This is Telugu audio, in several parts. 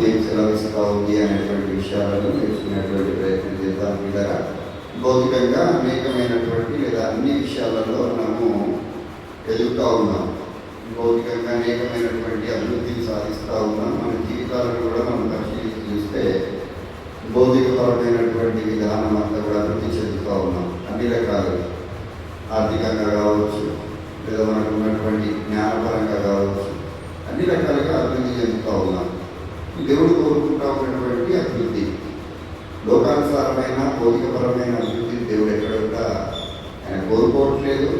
ఏం సెలవిస్తావుంది అనేటువంటి విషయాలను నేర్చుకునేటువంటి ప్రయత్నం చేద్దాం. పిల్లరా, భౌతికంగా అనేకమైనటువంటి లేదా అన్ని విషయాలలో మనము ఎదుగుతూ ఉన్నాం. భౌతికంగా అనేకమైనటువంటి అభివృద్ధిని సాధిస్తూ ఉన్నాం. మన జీవితాలను కూడా మనం పరిశీలించి చూస్తే భౌతికపరమైనటువంటి విధానం అంతా కూడా అభివృద్ధి చెందుతూ ఉన్నాం. అన్ని రకాలు ఆర్థికంగా కావచ్చు, లేదా మనకు ఉన్నటువంటి జ్ఞానపరంగా కావచ్చు, అన్ని రకాలుగా అభివృద్ధి చెందుతూ ఉన్నాం. దేవుడు కోరుకుంటూ ఉన్నటువంటి అభివృద్ధి, లోకానుసారమైన భౌతికపరమైన అభివృద్ధిని దేవుడు ఎక్కడ కూడా ఆయన కోరుకోవట్లేదు.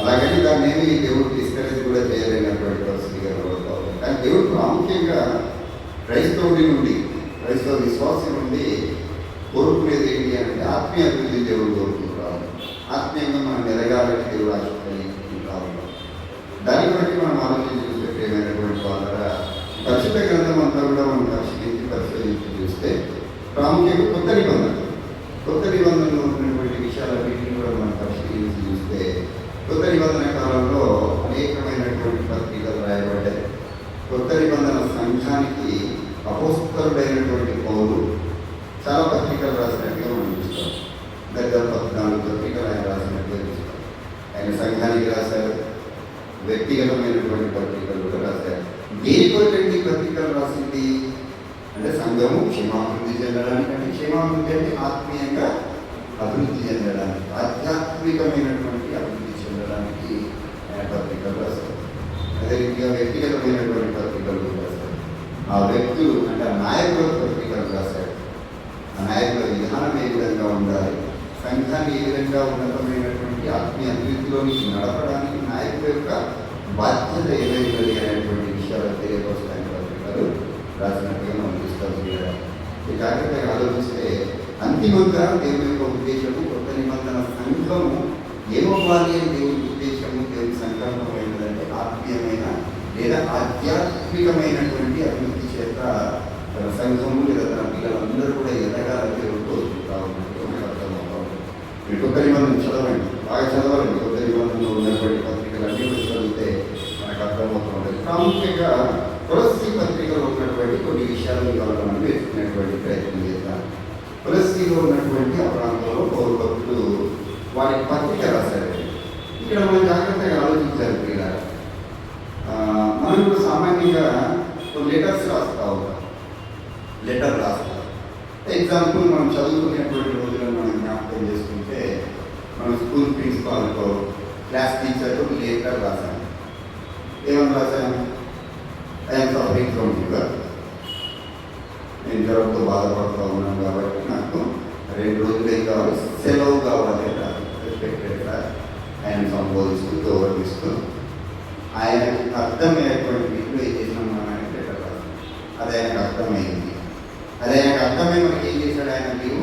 అలాగని దాన్ని ఏమి దేవుడు డిస్కరేజ్ కూడా చేయలేనటువంటి పరిస్థితి కనబడుతూ ఉంది. కానీ దేవుడు ప్రాముఖ్యంగా క్రైస్తవుడి నుండి, క్రైస్తవ విశ్వాసం నుండి కోరుకునేది ఏంటి అంటే ఆత్మీయ అభివృద్ధి దేవుడు కోరుకుంటాము. ఆత్మీయంగా మనం ఎదగాలని దేవుడు ఆశిస్తుంటా ఉన్నాం. దాన్ని బట్టి మనం ఆలోచించి చూస్తే ప్రియమైనటువంటి వాళ్ళ పరిశుద్ధ గ్రంథం అంతా కూడా మనం పరిశోధించి చూస్తే ప్రాముఖ్యంగా కొత్త నిబంధనలో ఉన్నటువంటి విషయాలన్నింటినీ కూడా మనం పరిశీలించి చూస్తే కొత్త నిబంధన కాలంలో అనేకమైనటువంటి పత్రికలు రాయబడ్డాయి. కొత్త నిబంధన సంఘానికి అపోస్తలుడైనటువంటి పౌలు చాలా పత్రికలు రాసినట్టుగా మనం చూస్తాం. దగ్గర 14 పత్రికలు ఆయన రాసినట్టుగా చూస్తాం. ఆయన సంఘానికి రాశారు, వ్యక్తిగతమైనటువంటి పత్రికలు కూడా రాశారు. దేనికోటి పత్రికలు రాసింది అంటే సంఘము క్షేమాభివృద్ధి చెందడానికి, అంటే క్షేమాభివృద్ధి అంటే ఆత్మీయంగా అభివృద్ధి చెందడానికి, ఆధ్యాత్మికమైనటువంటి అభివృద్ధి చెందడానికి ఆయన పత్రికలు రాశారు. అదే రీతిగా వ్యక్తిగతమైనటువంటి పత్రికలు రాశారు. ఆ వ్యక్తులు అంటే ఆ నాయకుల పత్రికలు రాశారు. ఆ నాయకుల విధానం ఏ విధంగా ఉండాలి, సంఘాన్ని ఏ విధంగా ఉన్నతమైనటువంటి ఆత్మీయ అభివృద్ధిలోనికి నడపడానికి నాయకుల యొక్క బాధ్యత ఏదైతుంది అనేటువంటి విషయాలు తెలియపరచడానికి పత్రికలు రాసినట్టుగా మనం చూస్తాం. ఈ జాగ్రత్తగా ఆలోచిస్తే అంతిమంగా దేవుని యొక్క ఉద్దేశము, కొత్త నిబంధన సంఘము ఏమవ్వాలి అని దేవుని ఉద్దేశము, దేవుని సంకల్పం ఏంటంటే ఆత్మీయమైన లేదా ఆధ్యాత్మికమైనటువంటి అభివృద్ధి చేత తన సంఘము లేదా తన పిల్లలందరూ కూడా ఎదగాలని దేవుడు కోరుకుంటా ఉన్నట్టు మనకు అర్థమవుతా ఉంటుంది. మీరు కొత్త నిబంధన చదవండి, బాగా చదవాలండి. కొత్త నిబంధనలో ఉన్నటువంటి పత్రికలు అన్ని కూడా చదివితే మనకు అర్థమవుతూ ఉంటుంది. ప్రాముఖ్యంగా కొలస్సీ పత్రికలో ఉన్నటువంటి కొన్ని విషయాలను ఇవాళ మనం నేర్చుకునేటువంటి ప్రయత్నం చేద్దాం. కొలస్సీలో ఉన్నటువంటి ఆ ప్రాంతంలో పౌరు భక్తులు వారి పత్రిక రాశారు. ఇక్కడ మనం జాగ్రత్తగా ఆలోచించాలి పిల్లలు. మనం ఇప్పుడు సామాన్యంగా కొన్ని లెటర్స్ రాస్తూ ఉంటాం. లెటర్ రాస్తాం. ఎగ్జాంపుల్ మనం చదువుకునేటువంటి రోజులను మనం జ్ఞాపకం చేసుకుంటే మనం స్కూల్ ప్రిన్సిపాల్తో, క్లాస్ టీచర్తో లెటర్ రాశాము. ఏమని రాశాము? ఐఎమ్ సఫరింగ్ ఫ్రమ్ ఫీవర్, నేను జ్వరంతో బాధపడుతూ ఉన్నాను కాబట్టి నాకు 2 రోజులు ఏం కావాలి, సెలవు కావాలి. రెస్పెక్టెడ్గా ఆయన సంబోధిస్తూ గౌరవిస్తూ ఆయనకు అర్థమయ్యేటువంటి వీటిలో ఏం చేసినాం మనం ఆయన లెటర్ రాస్తాం. అది ఆయనకు అర్థమైంది. అది ఆయనకు అర్థమై మనకి ఏం చేశాడు, ఆయన లీవ్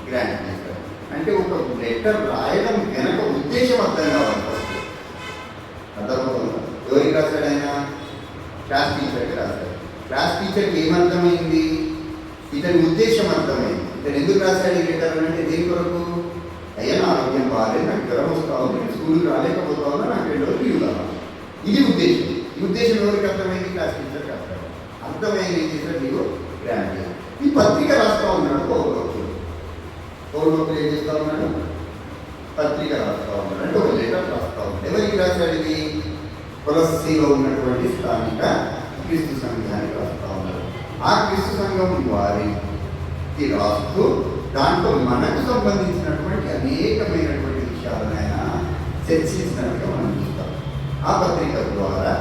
గ్రాంట్ చేశాడు. అంటే ఒక లెటర్ రాయడం వెనక ఉద్దేశం అర్థం కావాలి. ఫస్ట్ అర్థమవుతుందా? ఎవరికి రాశాడు ఆయన? క్లాస్ టీచర్కి రాశాడు. క్లాస్ టీచర్కి ఏమర్థమైంది? ఇతని ఉద్దేశం అర్థమైంది. ఇతను ఎందుకు రాశాడు ఈ లెటర్ అంటే దేని కొరకు? అయ్యా నా ఆరోగ్యం బాగాలేదు, నాకు జ్వరం వస్తా ఉంది, నేను స్కూల్కి రాలేకపోతా ఉన్నా, నాకు 2 రోజులు లీవ్ కావాలి. ఇది ఉద్దేశం. ఈ ఉద్దేశం ఎవరికి అర్థమైంది? క్లాస్ టీచర్కి అర్థమైంది. ఏం చేశాడు? లీవ్ గ్రాంట్ చేశాడు. ఈ పత్రిక రాస్తూ ఉన్నాడు పౌరు భక్తులు. ఏం చేస్తూ ఉన్నాడు? పత్రిక రాస్తూ ఉన్నాడు. అంటే ఒక లెటర్ రాస్తూ ఉన్నాడు. ఎవరికి రాశాడు ఇది? కొలస్సీలో ఉన్నటువంటి స్థానిక క్రీస్తు సంఘానికి రాస్తూ ఉన్నారు. ఆ క్రీస్తు సంఘం వారికి రాస్తూ దాంట్లో మనకు సంబంధించినటువంటి అనేకమైనటువంటి విషయాలను ఆయన చర్చించినట్టుగా మనం చూస్తాం. ఆ పత్రిక ద్వారా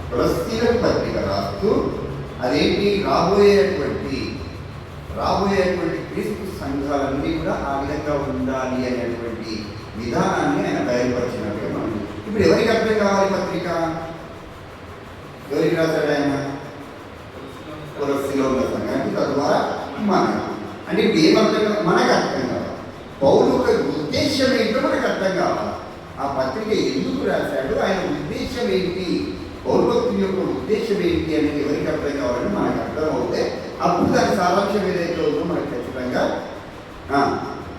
కొలస్సీలకు పత్రిక రాస్తూ అదేంటి రాబోయేటువంటి క్రీస్తు సంఘాలన్నీ కూడా ఆ విధంగా ఉండాలి అనేటువంటి విధానాన్ని ఆయన బయలుపరిచినట్టుగా మనం. ఇప్పుడు ఎవరికి అర్థం కావాలి పత్రిక? ఎవరికి రాశాడు ఆయన? కొలస్సీలో ఉన్న సంఘానికి, తద్వారా మనకు. అంటే ఇప్పుడు ఏమర్థం కావాలి? మనకు అర్థం కావాలి. పౌలు యొక్క ఉద్దేశం ఏంటో మనకు అర్థం కావాలి. ఆ పత్రిక ఎందుకు రాశాడు, ఆయన ఉద్దేశం ఏంటి, పౌరు భక్తుల యొక్క ఉద్దేశం ఏంటి అనేది ఎవరికి అర్థం కావాలని మనకు అర్థం అవుతే అప్పుడు దాని సారాంశం ఏదైతే ఉందో మనకు ఖచ్చితంగా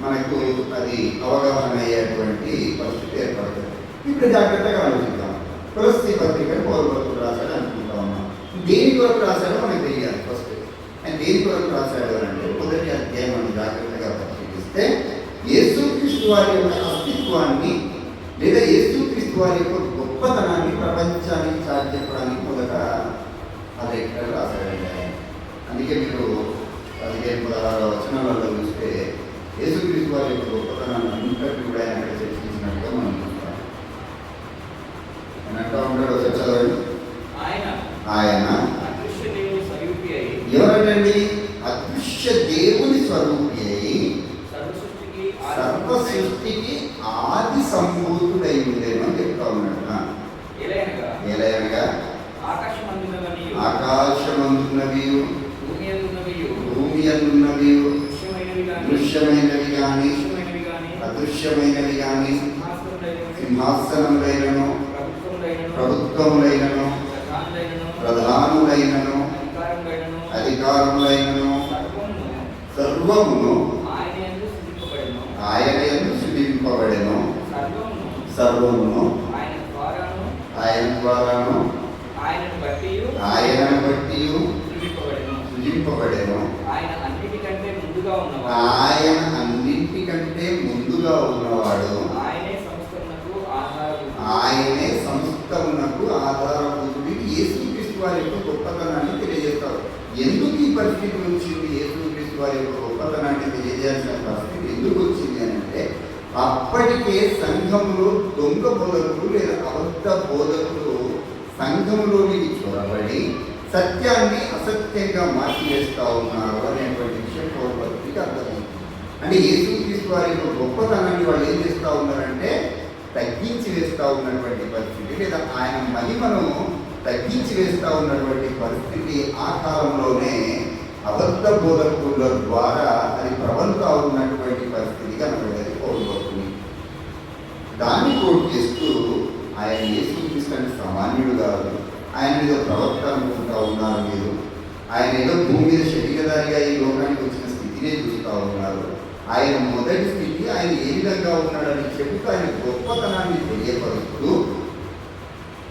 మనకు అది అవగాహన అయ్యేటువంటి పరిస్థితి ఏర్పడుతుంది. ఇప్పుడు జాగ్రత్తగా ఆలోచిద్దాం. కొలస్సీ పత్రికను పౌరు భక్తులు రాశాడు అనుకుంటా ఉన్నాం. దేని కొరకు రాశాడో మనకు తెలియాలి. దేని కొరకు రాశాడు అని అంటే మొదటి అధ్యాయం అని జాగ్రత్తగా పరిశీలిస్తే యేసుక్రీస్తు వారి యొక్క అస్తిత్వాన్ని లేదా యేసుక్రీస్తు వారి యొక్క గొప్పతనాన్ని ప్రపంచానికి చాటి చెప్పడానికి మొదట ఆ లేఖలు రాశాడండి. అందుకే మీరు 15-16 వచనాలలో చూస్తే యేసుక్రీస్తు వారి యొక్క గొప్పతనాన్ని అంతటి కూడా ఆయన అక్కడ చర్చించినట్టుగా మనం చూస్తాం. ఆయన అంటూ ఉంటాడు, ఒకసారి చదవండి. ఆయన ఎవరండి? అదృశ్య దేవుని స్వరూపి అయి సర్వ సృష్టికి ఆది సంభూతుడై ఉండేను అని చెప్తా ఉన్నాడు. ఎలయనగా ఆకాశమందున్నవి భూమి అందున్నవి దృశ్యమైనవి కానీ అదృశ్యమైనవి కానీ సింహాసనములైనను ప్రభుత్వములైనను ప్రధానులైనను అధికారములైనను సర్వమును ఆయన యందు సృజింపబడెను. సర్వమును ఆయన ద్వారాను ఆయనను బట్టి సృజింపబడెను. ఆయన అన్నిటికంటే ముందుగా ఉన్నవాడు. ఆయనే సంస్థమునకు ఆధారభూతుడు. యేసుక్రీస్తు వారి యొక్క గొప్పతనాన్ని తెలియజేస్తారు. ఎందుకు ఈ పరిస్థితి వచ్చింది? యేసుక్రీస్తు వారి యొక్క గొప్పతనాన్ని తెలియజేయాల్సిన పరిస్థితి ఎందుకు వచ్చింది అని అంటే, అప్పటికే సంఘంలో దొంగ బోధకులు లేదా అబద్ధ బోధకులు సంఘంలోనికి చొరబడి సత్యాన్ని అసత్యంగా మార్చివేస్తూ ఉన్నారు అనేటువంటి విషయం పౌరపత్రిక అర్థమైంది. అంటే యేసుక్రీస్తు వారి యొక్క గొప్పతనాన్ని వాళ్ళు ఏం చేస్తూ ఉన్నారంటే తగ్గించి వేస్తూ ఉన్నటువంటి పరిస్థితి, లేదా ఆయన మహిమను తగ్గించి వేస్తూ ఉన్నటువంటి పరిస్థితి ఆ కాలంలోనే అబద్ధ బోధకుల ద్వారా అది ప్రబలుతూ ఉన్నటువంటి పరిస్థితి కనబడేది పౌరపత్రిక. దాన్ని కోట్ చేస్తూ ఆయన యేసుక్రీస్తు అంటే సామాన్యుడు కాదు, ఆయన ఏదో ప్రవక్త అనుకుంటా ఉన్నారు మీరు, ఆయన ఏదో భూమి మీద శరీరధారిగా ఈ లోకానికి వచ్చిన స్థితినే చూస్తూ ఉన్నారు. ఆయన మొదటి స్థితి ఆయన ఏ విధంగా ఉన్నాడని చెబుతూ ఆయన గొప్పతనాన్ని తెలియపరుస్తూ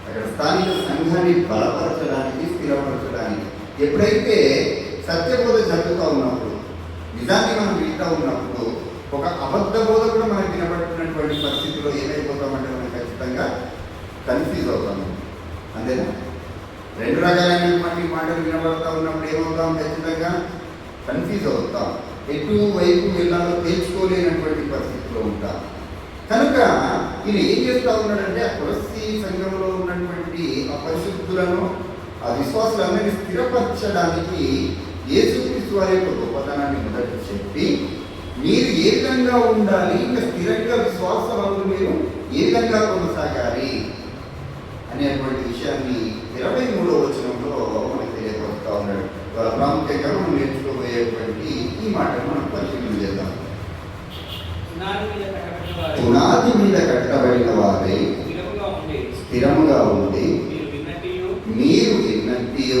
అక్కడ స్థానిక సంఘాన్ని బలపరచడానికి స్థిరపరచడానికి ఎప్పుడైతే సత్యబోధ జరుగుతూ ఉన్నప్పుడు, నిజాన్ని మనం వింటూ ఉన్నప్పుడు ఒక అబద్ధ బోధ కూడా మనకు వినబడుతున్నటువంటి పరిస్థితిలో ఏమైపోతామంటే మనం ఖచ్చితంగా కన్ఫ్యూజ్ అవుతాము. అంతేనా? రెండు రకాలైనటువంటి మాటలు వినబడతా ఉన్నప్పుడు ఏమవుతాం? ఖచ్చితంగా కన్ఫ్యూజ్ అవుతాం. ఎటువైపు వెళ్ళాలో తెలుసుకోలేనటువంటి పరిస్థితిలో ఉంటాం. కనుక ఈయన ఏం చేస్తూ ఉన్నాడంటే ఆ కొలస్సీ సంఘంలో ఉన్నటువంటి ఆ పరిశుద్ధులను ఆ విశ్వాసులందరినీ స్థిరపరచడానికి యేసుక్రీస్తు వారి యొక్క గొప్పతనాన్ని మొదట చెప్పి, మీరు ఏ విధంగా ఉండాలి, ఇంకా స్థిరంగా విశ్వాసంలో మీరు ఏ విధంగా కొనసాగాలి అనేటువంటి విషయాన్ని 23వ వచనంలో మనకు తెలియపరుస్తూ ఉన్నాడు. వాళ్ళ ప్రాముఖ్యంగా మనం నేర్చుకోబోయేటువంటి ఈ మాటను మనం పరిశీలన చేద్దాం. పునాది మీద కట్టబడిన వారే స్థిరముగా ఉండి మీరు విన్నట్టు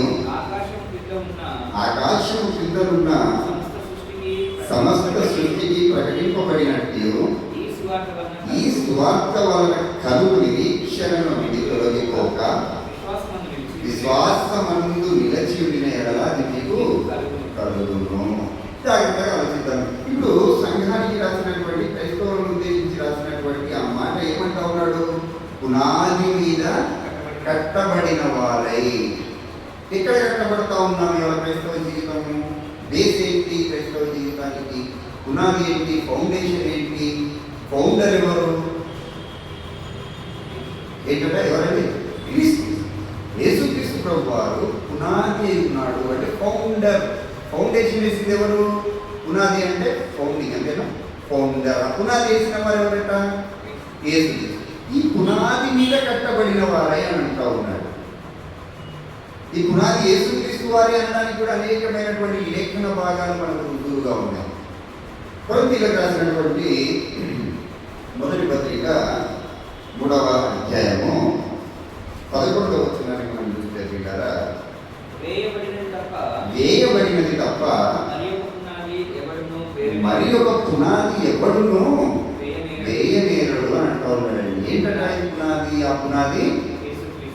ఆకాశము క్రిందనున్న సమస్త సృష్టికి ప్రకటింపబడినట్టు ఈ సువార్త వలన కలుగు నిరీక్షణను తొలగిపోక విశ్వాసమందు నిలిచి ఉండిన ఎడల అది మీకు కలుగును. జాగ్రత్తగా ఆలోచిద్దాం. ఇప్పుడు సంఘానికి రాసినటువంటి, క్రైస్తవులను ఉద్దేశించి రాసినటువంటి ఆ మాట ఏమంటా ఉన్నాడు? పునాది మీద కట్టబడిన వారై. ఎక్కడ కట్టబడతా ఉన్నాము? ఎవరి క్రైస్తవ జీవితము? బేస్ ఏంటి క్రైస్తవ జీవితానికి? పునాది ఏంటి? ఫౌండేషన్ ఏంటి? ఫౌండర్ ఎవరు? ఏంటంటే ఎవరండి? క్రీస్తు. యేసుక్రీస్తు ప్రభు వారు పునాది ఉన్నాడు అంటే ఫౌండర్. ఫౌండేషన్ వేసింది ఎవరు? పునాది అంటే ఫౌండింగ్, అంతేనా? ఫౌండర్. పునాది వేసిన వారు ఎవరంట? యేసు. ఈ పునాది మీద కట్టబడిన వారే అని అంటూ ఉన్నాడు. ఈ పునాది యేసుక్రీస్తు వారే అనడానికి కూడా అనేకమైనటువంటి లేఖన భాగాలు మనకు రుజువుగా ఉన్నాయి. కొరింథీయులకు రాసినటువంటి మొదటి పత్రిక 3వ అధ్యాయము 11వ వచనాన్ని మనం చూస్తే పిల్లరా, వేయబడినది తప్ప మరి ఒక పునాది ఎవడును వేయనేరడు అని అంటూ ఉన్నాడండి. ఏంటంటే ఈ పునాది? ఆ పునాది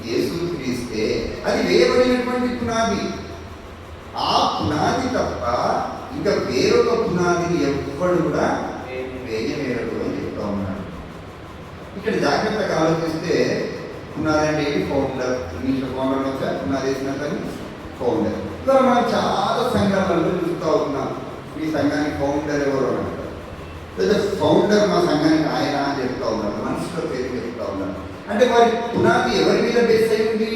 యేసుక్రీస్తే. అది వేయబడినటువంటి పునాది. ఆ పునాది తప్ప ఇంకా వేరొక పునాదిని ఎవ్వడు కూడా వేయలేరు అని చెప్తా ఉన్నాడు. ఇక్కడ జాగ్రత్తగా ఆలోచిస్తే పునాది అంటే ఏంటి? ఫౌండర్. ఇంగ్లీష్లో ఫౌండర్ వచ్చా, పునాది వేసిన కానీ ఫౌండర్. ఇలా మనం చాలా సంఘాలలో చూస్తూ ఉన్నాం. మీ సంఘానికి ఫౌండర్ ఎవరు అంటారు? లేదా ఫౌండర్ మా సంఘానికి ఆయన అని చెప్తా ఉన్నారు, మనుషుల పేరు చెప్తా ఉన్నారు. అంటే వారి పునాది ఎవరి మీద బేస్ అయి ఉంది?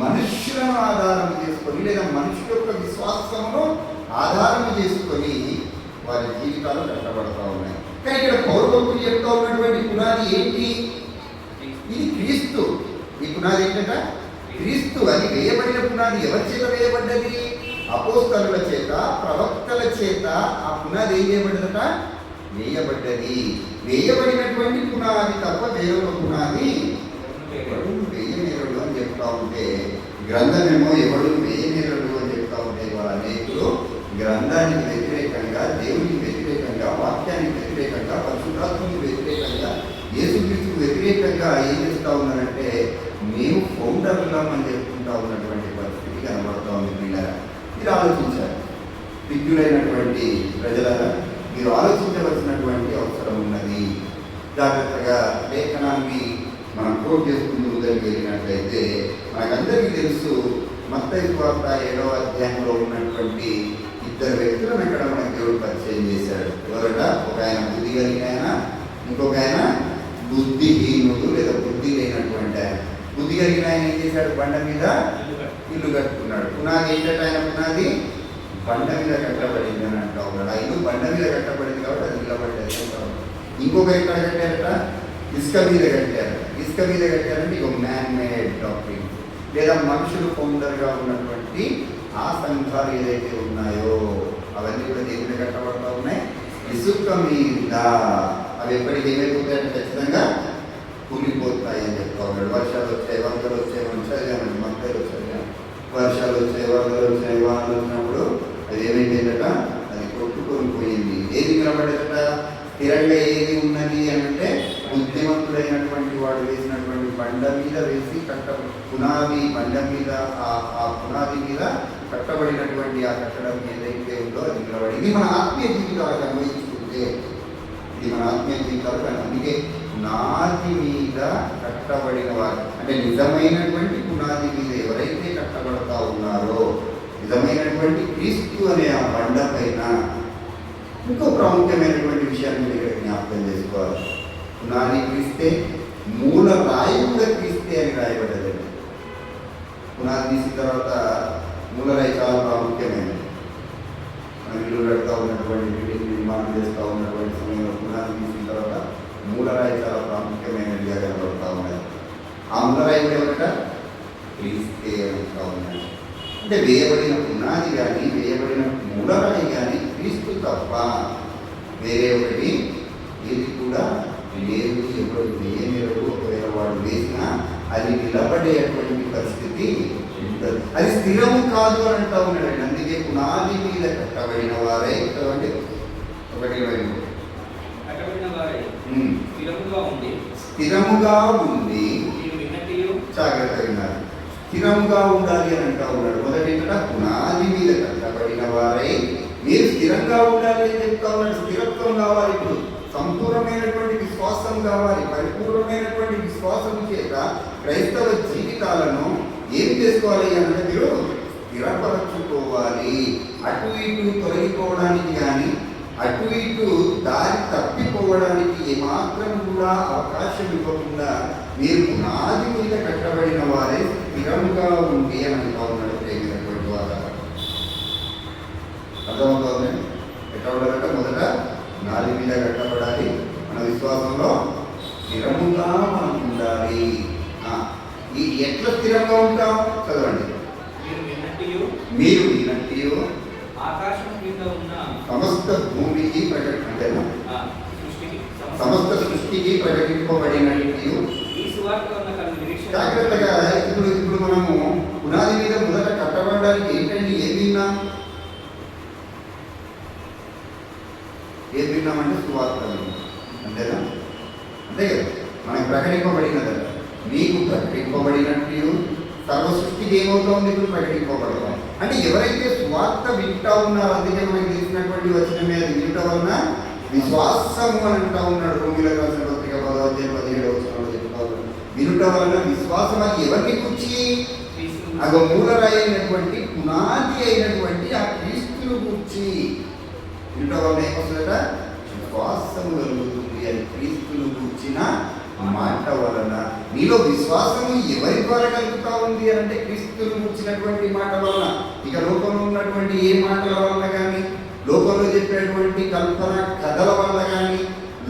మనుష్యులను ఆధారం చేసుకొని లేదా మనుషుల యొక్క విశ్వాసంలో ఆధారం చేసుకొని వారి జీవితాలు కష్టపడతా ఉన్నాయి. కానీ ఇక్కడ పౌరభక్తులు చెప్తా ఉన్నటువంటి పునాది ఏంటి? ఇది క్రీస్తు. ఈ పునాది ఏంటంట? క్రీస్తు. అది వేయబడిన పునాది ఎవరి చేత వేయబడ్డది? అపోస్తలుల చేత, ప్రవక్తల చేత ఆ పునాది ఏం చేయబడ్డదట? వేయబడ్డది. వేయబడినటువంటి పునాది తప్ప వేరొక పునాది వేయనేరుడు అని చెప్తా ఉంటే, గ్రంథమేమో ఎవడు వేయనేరుడు అని చెప్తా ఉంటే వాళ్ళ అనేకులు గ్రంథానికి వ్యతిరేకంగా, దేవునికి వ్యతిరేకంగా, వాక్యానికి వ్యతిరేకంగా, పరిశుద్ధాత్మకు వ్యతిరేకంగా, యేసుక్రీస్తుకు వ్యతిరేకంగా ఏం చేస్తూ ఉన్నారంటే మేము ఫౌండర్లం అని చెప్పుకుంటా ఉన్నటువంటి పరిస్థితి కనబడుతూ ఉంది. పిల్లరా, మీరు ఆలోచించారు. విద్యులైనటువంటి ప్రజలారా, మీరు ఆలోచించవలసినటువంటి అవసరం ఉన్నది. జాగ్రత్తగా లేఖనాన్ని మనం కోట్ చేసుకుంటూ ముందరికి వెళ్ళినట్లయితే మనకందరికీ తెలుసు, మత్తయి సువార్త 7వ అధ్యాయంలో ఉన్నటువంటి ఇద్దరు వ్యక్తులను ఇక్కడ మనకు దేవుడు పరిచయం చేశాడు. ఎవరట? ఒక ఆయన బుద్ధి కలిగిన ఆయన, ఇంకొక ఆయన బుద్ధిహీనుడు లేదా బుద్ధి లేనటువంటి ఆయన. బుద్ధి కలిగిన ఆయన ఏం చేశాడు? బండ మీద ఇల్లు కట్టుకున్నాడు. పునాది ఏంటంటే ఆయన పునాది బండ మీద కట్టబడింది అని అంటా ఉన్నాడు. ఆ ఇల్లు బండ మీద కట్టబడింది కాబట్టి అది నిలబడ్డది. ఇంకొక ఎక్కడ కట్టారట? ఇసుక మీద కట్టారు. ఇసుక మీద కట్టారంటే ఇక మ్యాన్ మేడ్ డాక్టరింగ్ లేదా మనుషులు ఫౌండర్గా ఉన్నటువంటి ఆ సంఘాలు ఏదైతే ఉన్నాయో అవన్నీ కూడా దేని మీద కట్టబడతా ఉన్నాయి? ఇసుక మీద. అవి ఎప్పటికీ ఏమైపోతాయంటే ఖచ్చితంగా కూలిపోతాయి అని చెప్తా ఉన్నాడు. వర్షాలు వచ్చాయి, వరదలు వచ్చాయి, మంటలు వచ్చాయి, వర్షాలు వచ్చాయి, వరదలు వచ్చాయి, వానలు వచ్చినప్పుడు అది ఏమైందట? అది కొట్టుకొని పోయింది. ఏది నిలబడేదట? స్థిరంగా ఏది ఉన్నది అని అంటే బుద్ధిమంతుడైనటువంటి వాడు వేసినటువంటి బండ మీద వేసి పునాది బండ మీద ఆ పునాది మీద కట్టబడినటువంటి ఆ కట్టడం ఏదైతే ఉందో అది నిలబడి. ఇది మన ఆత్మీయ జీవితాలకు అన్వయించుకుంటే, ఇది మన ఆత్మీయ జీవితాలకు అందుకే పునాది మీద కట్టబడిన వారు అంటే నిజమైనటువంటి పునాది మీద ఎవరైతే కట్టబడతా ఉన్నారో, నిజమైనటువంటి క్రీస్తు అనే ఆ బండ పైన ఇంకో ప్రాముఖ్యమైనటువంటి విషయాన్ని మీరు జ్ఞాపకం చేసుకోవాలి. పునాది క్రీస్తే, మూల రాయి కూడా క్రీస్తే అని రాయబడ్డదండి. పునాది తీసిన తర్వాత మూల రాయి చాలా ప్రాముఖ్యమైనది. మనం ఇల్లు కడుతూ ఉన్నటువంటి బిల్డింగ్ నిర్మాణం చేస్తూ ఉన్నటువంటి సమయంలో పునాది తీసిన తర్వాత మూలరాయి చాలా ప్రాముఖ్యమైనదిగా కనబడుతూ ఉన్నాయి. ఆ మూలరాయి కూడా ఏమంట? క్రీస్తే అంటూ ఉన్నాయి. అంటే వేయబడిన పునాది కానీ వేయబడిన మూలరాయి కానీ క్రీస్తు తప్ప వేరే ఒకటి ఏది కూడా లేదు. ఎవరు వేయలేరు. ఒకవేళ వాడు వేసినా అది నిలబడేటువంటి పరిస్థితి ఉంటుంది. అది స్థిరము కాదు అని అంటూ ఉన్నాడండి. అందుకే పునాది మీద కట్టబడిన వారే అంటే స్థిరముగా ఉండి జాగ్రత్తగా స్థిరముగా ఉండాలి అని అంటూ ఉన్నాడు. మొదటి పునాది మీద కట్టబడిన వారై మీరు స్థిరంగా ఉండాలి అని చెప్తా ఉన్నాడు. స్థిరత్వం కావాలి. ఇప్పుడు సంపూర్ణమైనటువంటి విశ్వాసం కావాలి. పరిపూర్ణమైనటువంటి విశ్వాసం చేత క్రైస్తవ జీవితాలను ఏం చేసుకోవాలి అంటే మీరు స్థిరపరచుకోవాలి. అటు ఇటు తొలగిపోవడానికి కానీ అటు ఇటు దారి తప్పిపోవడానికి ఏమాత్రం కూడా అవకాశం ఇవ్వకుండా మీరు పునాది మీద కట్టబడిన వారే స్థిరంగా ఉండి అని అంటూ ఉన్నాడు. ప్రేమైనటువంటి వారు అర్థమవుతుంది. ఎట్లా ఉండాలంటే మొదట పునాది మీద కట్టబడాలి. మన విశ్వాసంలో స్థిరముగా మనం ఉండాలి. ఈ ఎట్లా స్థిరంగా ఉంటాం? చదవండి. మీరు విన్నట్టు ఆకాశం కింద ఉన్న సమస్త భూమికి సమస్త సృష్టికి ప్రకటింపబడినట్టు జాగ్రత్తగా. ఇప్పుడు మనము పునాది మీద మొదట కట్టబడడానికి ఏంటండి? ఏం విన్నాం? ఏం విన్నామంటే సువార్త. అంతేనా? అంతే కదా. మనకు ప్రకటింపబడినదట. మీకు ప్రకటింపబడినట్టు సర్వ సృష్టికి ఏమవుతుంది? ఇప్పుడు ప్రకటింపబడతాం. అంటే ఎవరైతే సువార్త వింటా ఉన్నారు. అందుకే మనకి తెలిసినటువంటి వచనమే అది. వినుట వలన విశ్వాసము అని అంటా ఉన్నాడు. రోమిలకు రాసిన పత్రిక 10:17 చెప్తా ఉన్నాడు. వినుట వలన విశ్వాసం. అది ఎవరిని కూర్చి? అగో మూలరాయి అయినటువంటి పునాది అయినటువంటి ఆ క్రీస్తును కూర్చి. వినుట వలన ఏమొస్తుందట? విశ్వాసము కలుగుతుంది అని. క్రీస్తును కూర్చిన మాట వలన. నీలో విశ్వాసము ఎవరి ద్వారా కలుగుతా ఉంది అంటే క్రీస్తును కూర్చినటువంటి మాట వలన. ఇక లోకంలో ఉన్నటువంటి ఏ మాటల వలన కానీ, లోకంలో చెప్పేటువంటి కల్పన కథల వల్ల కానీ,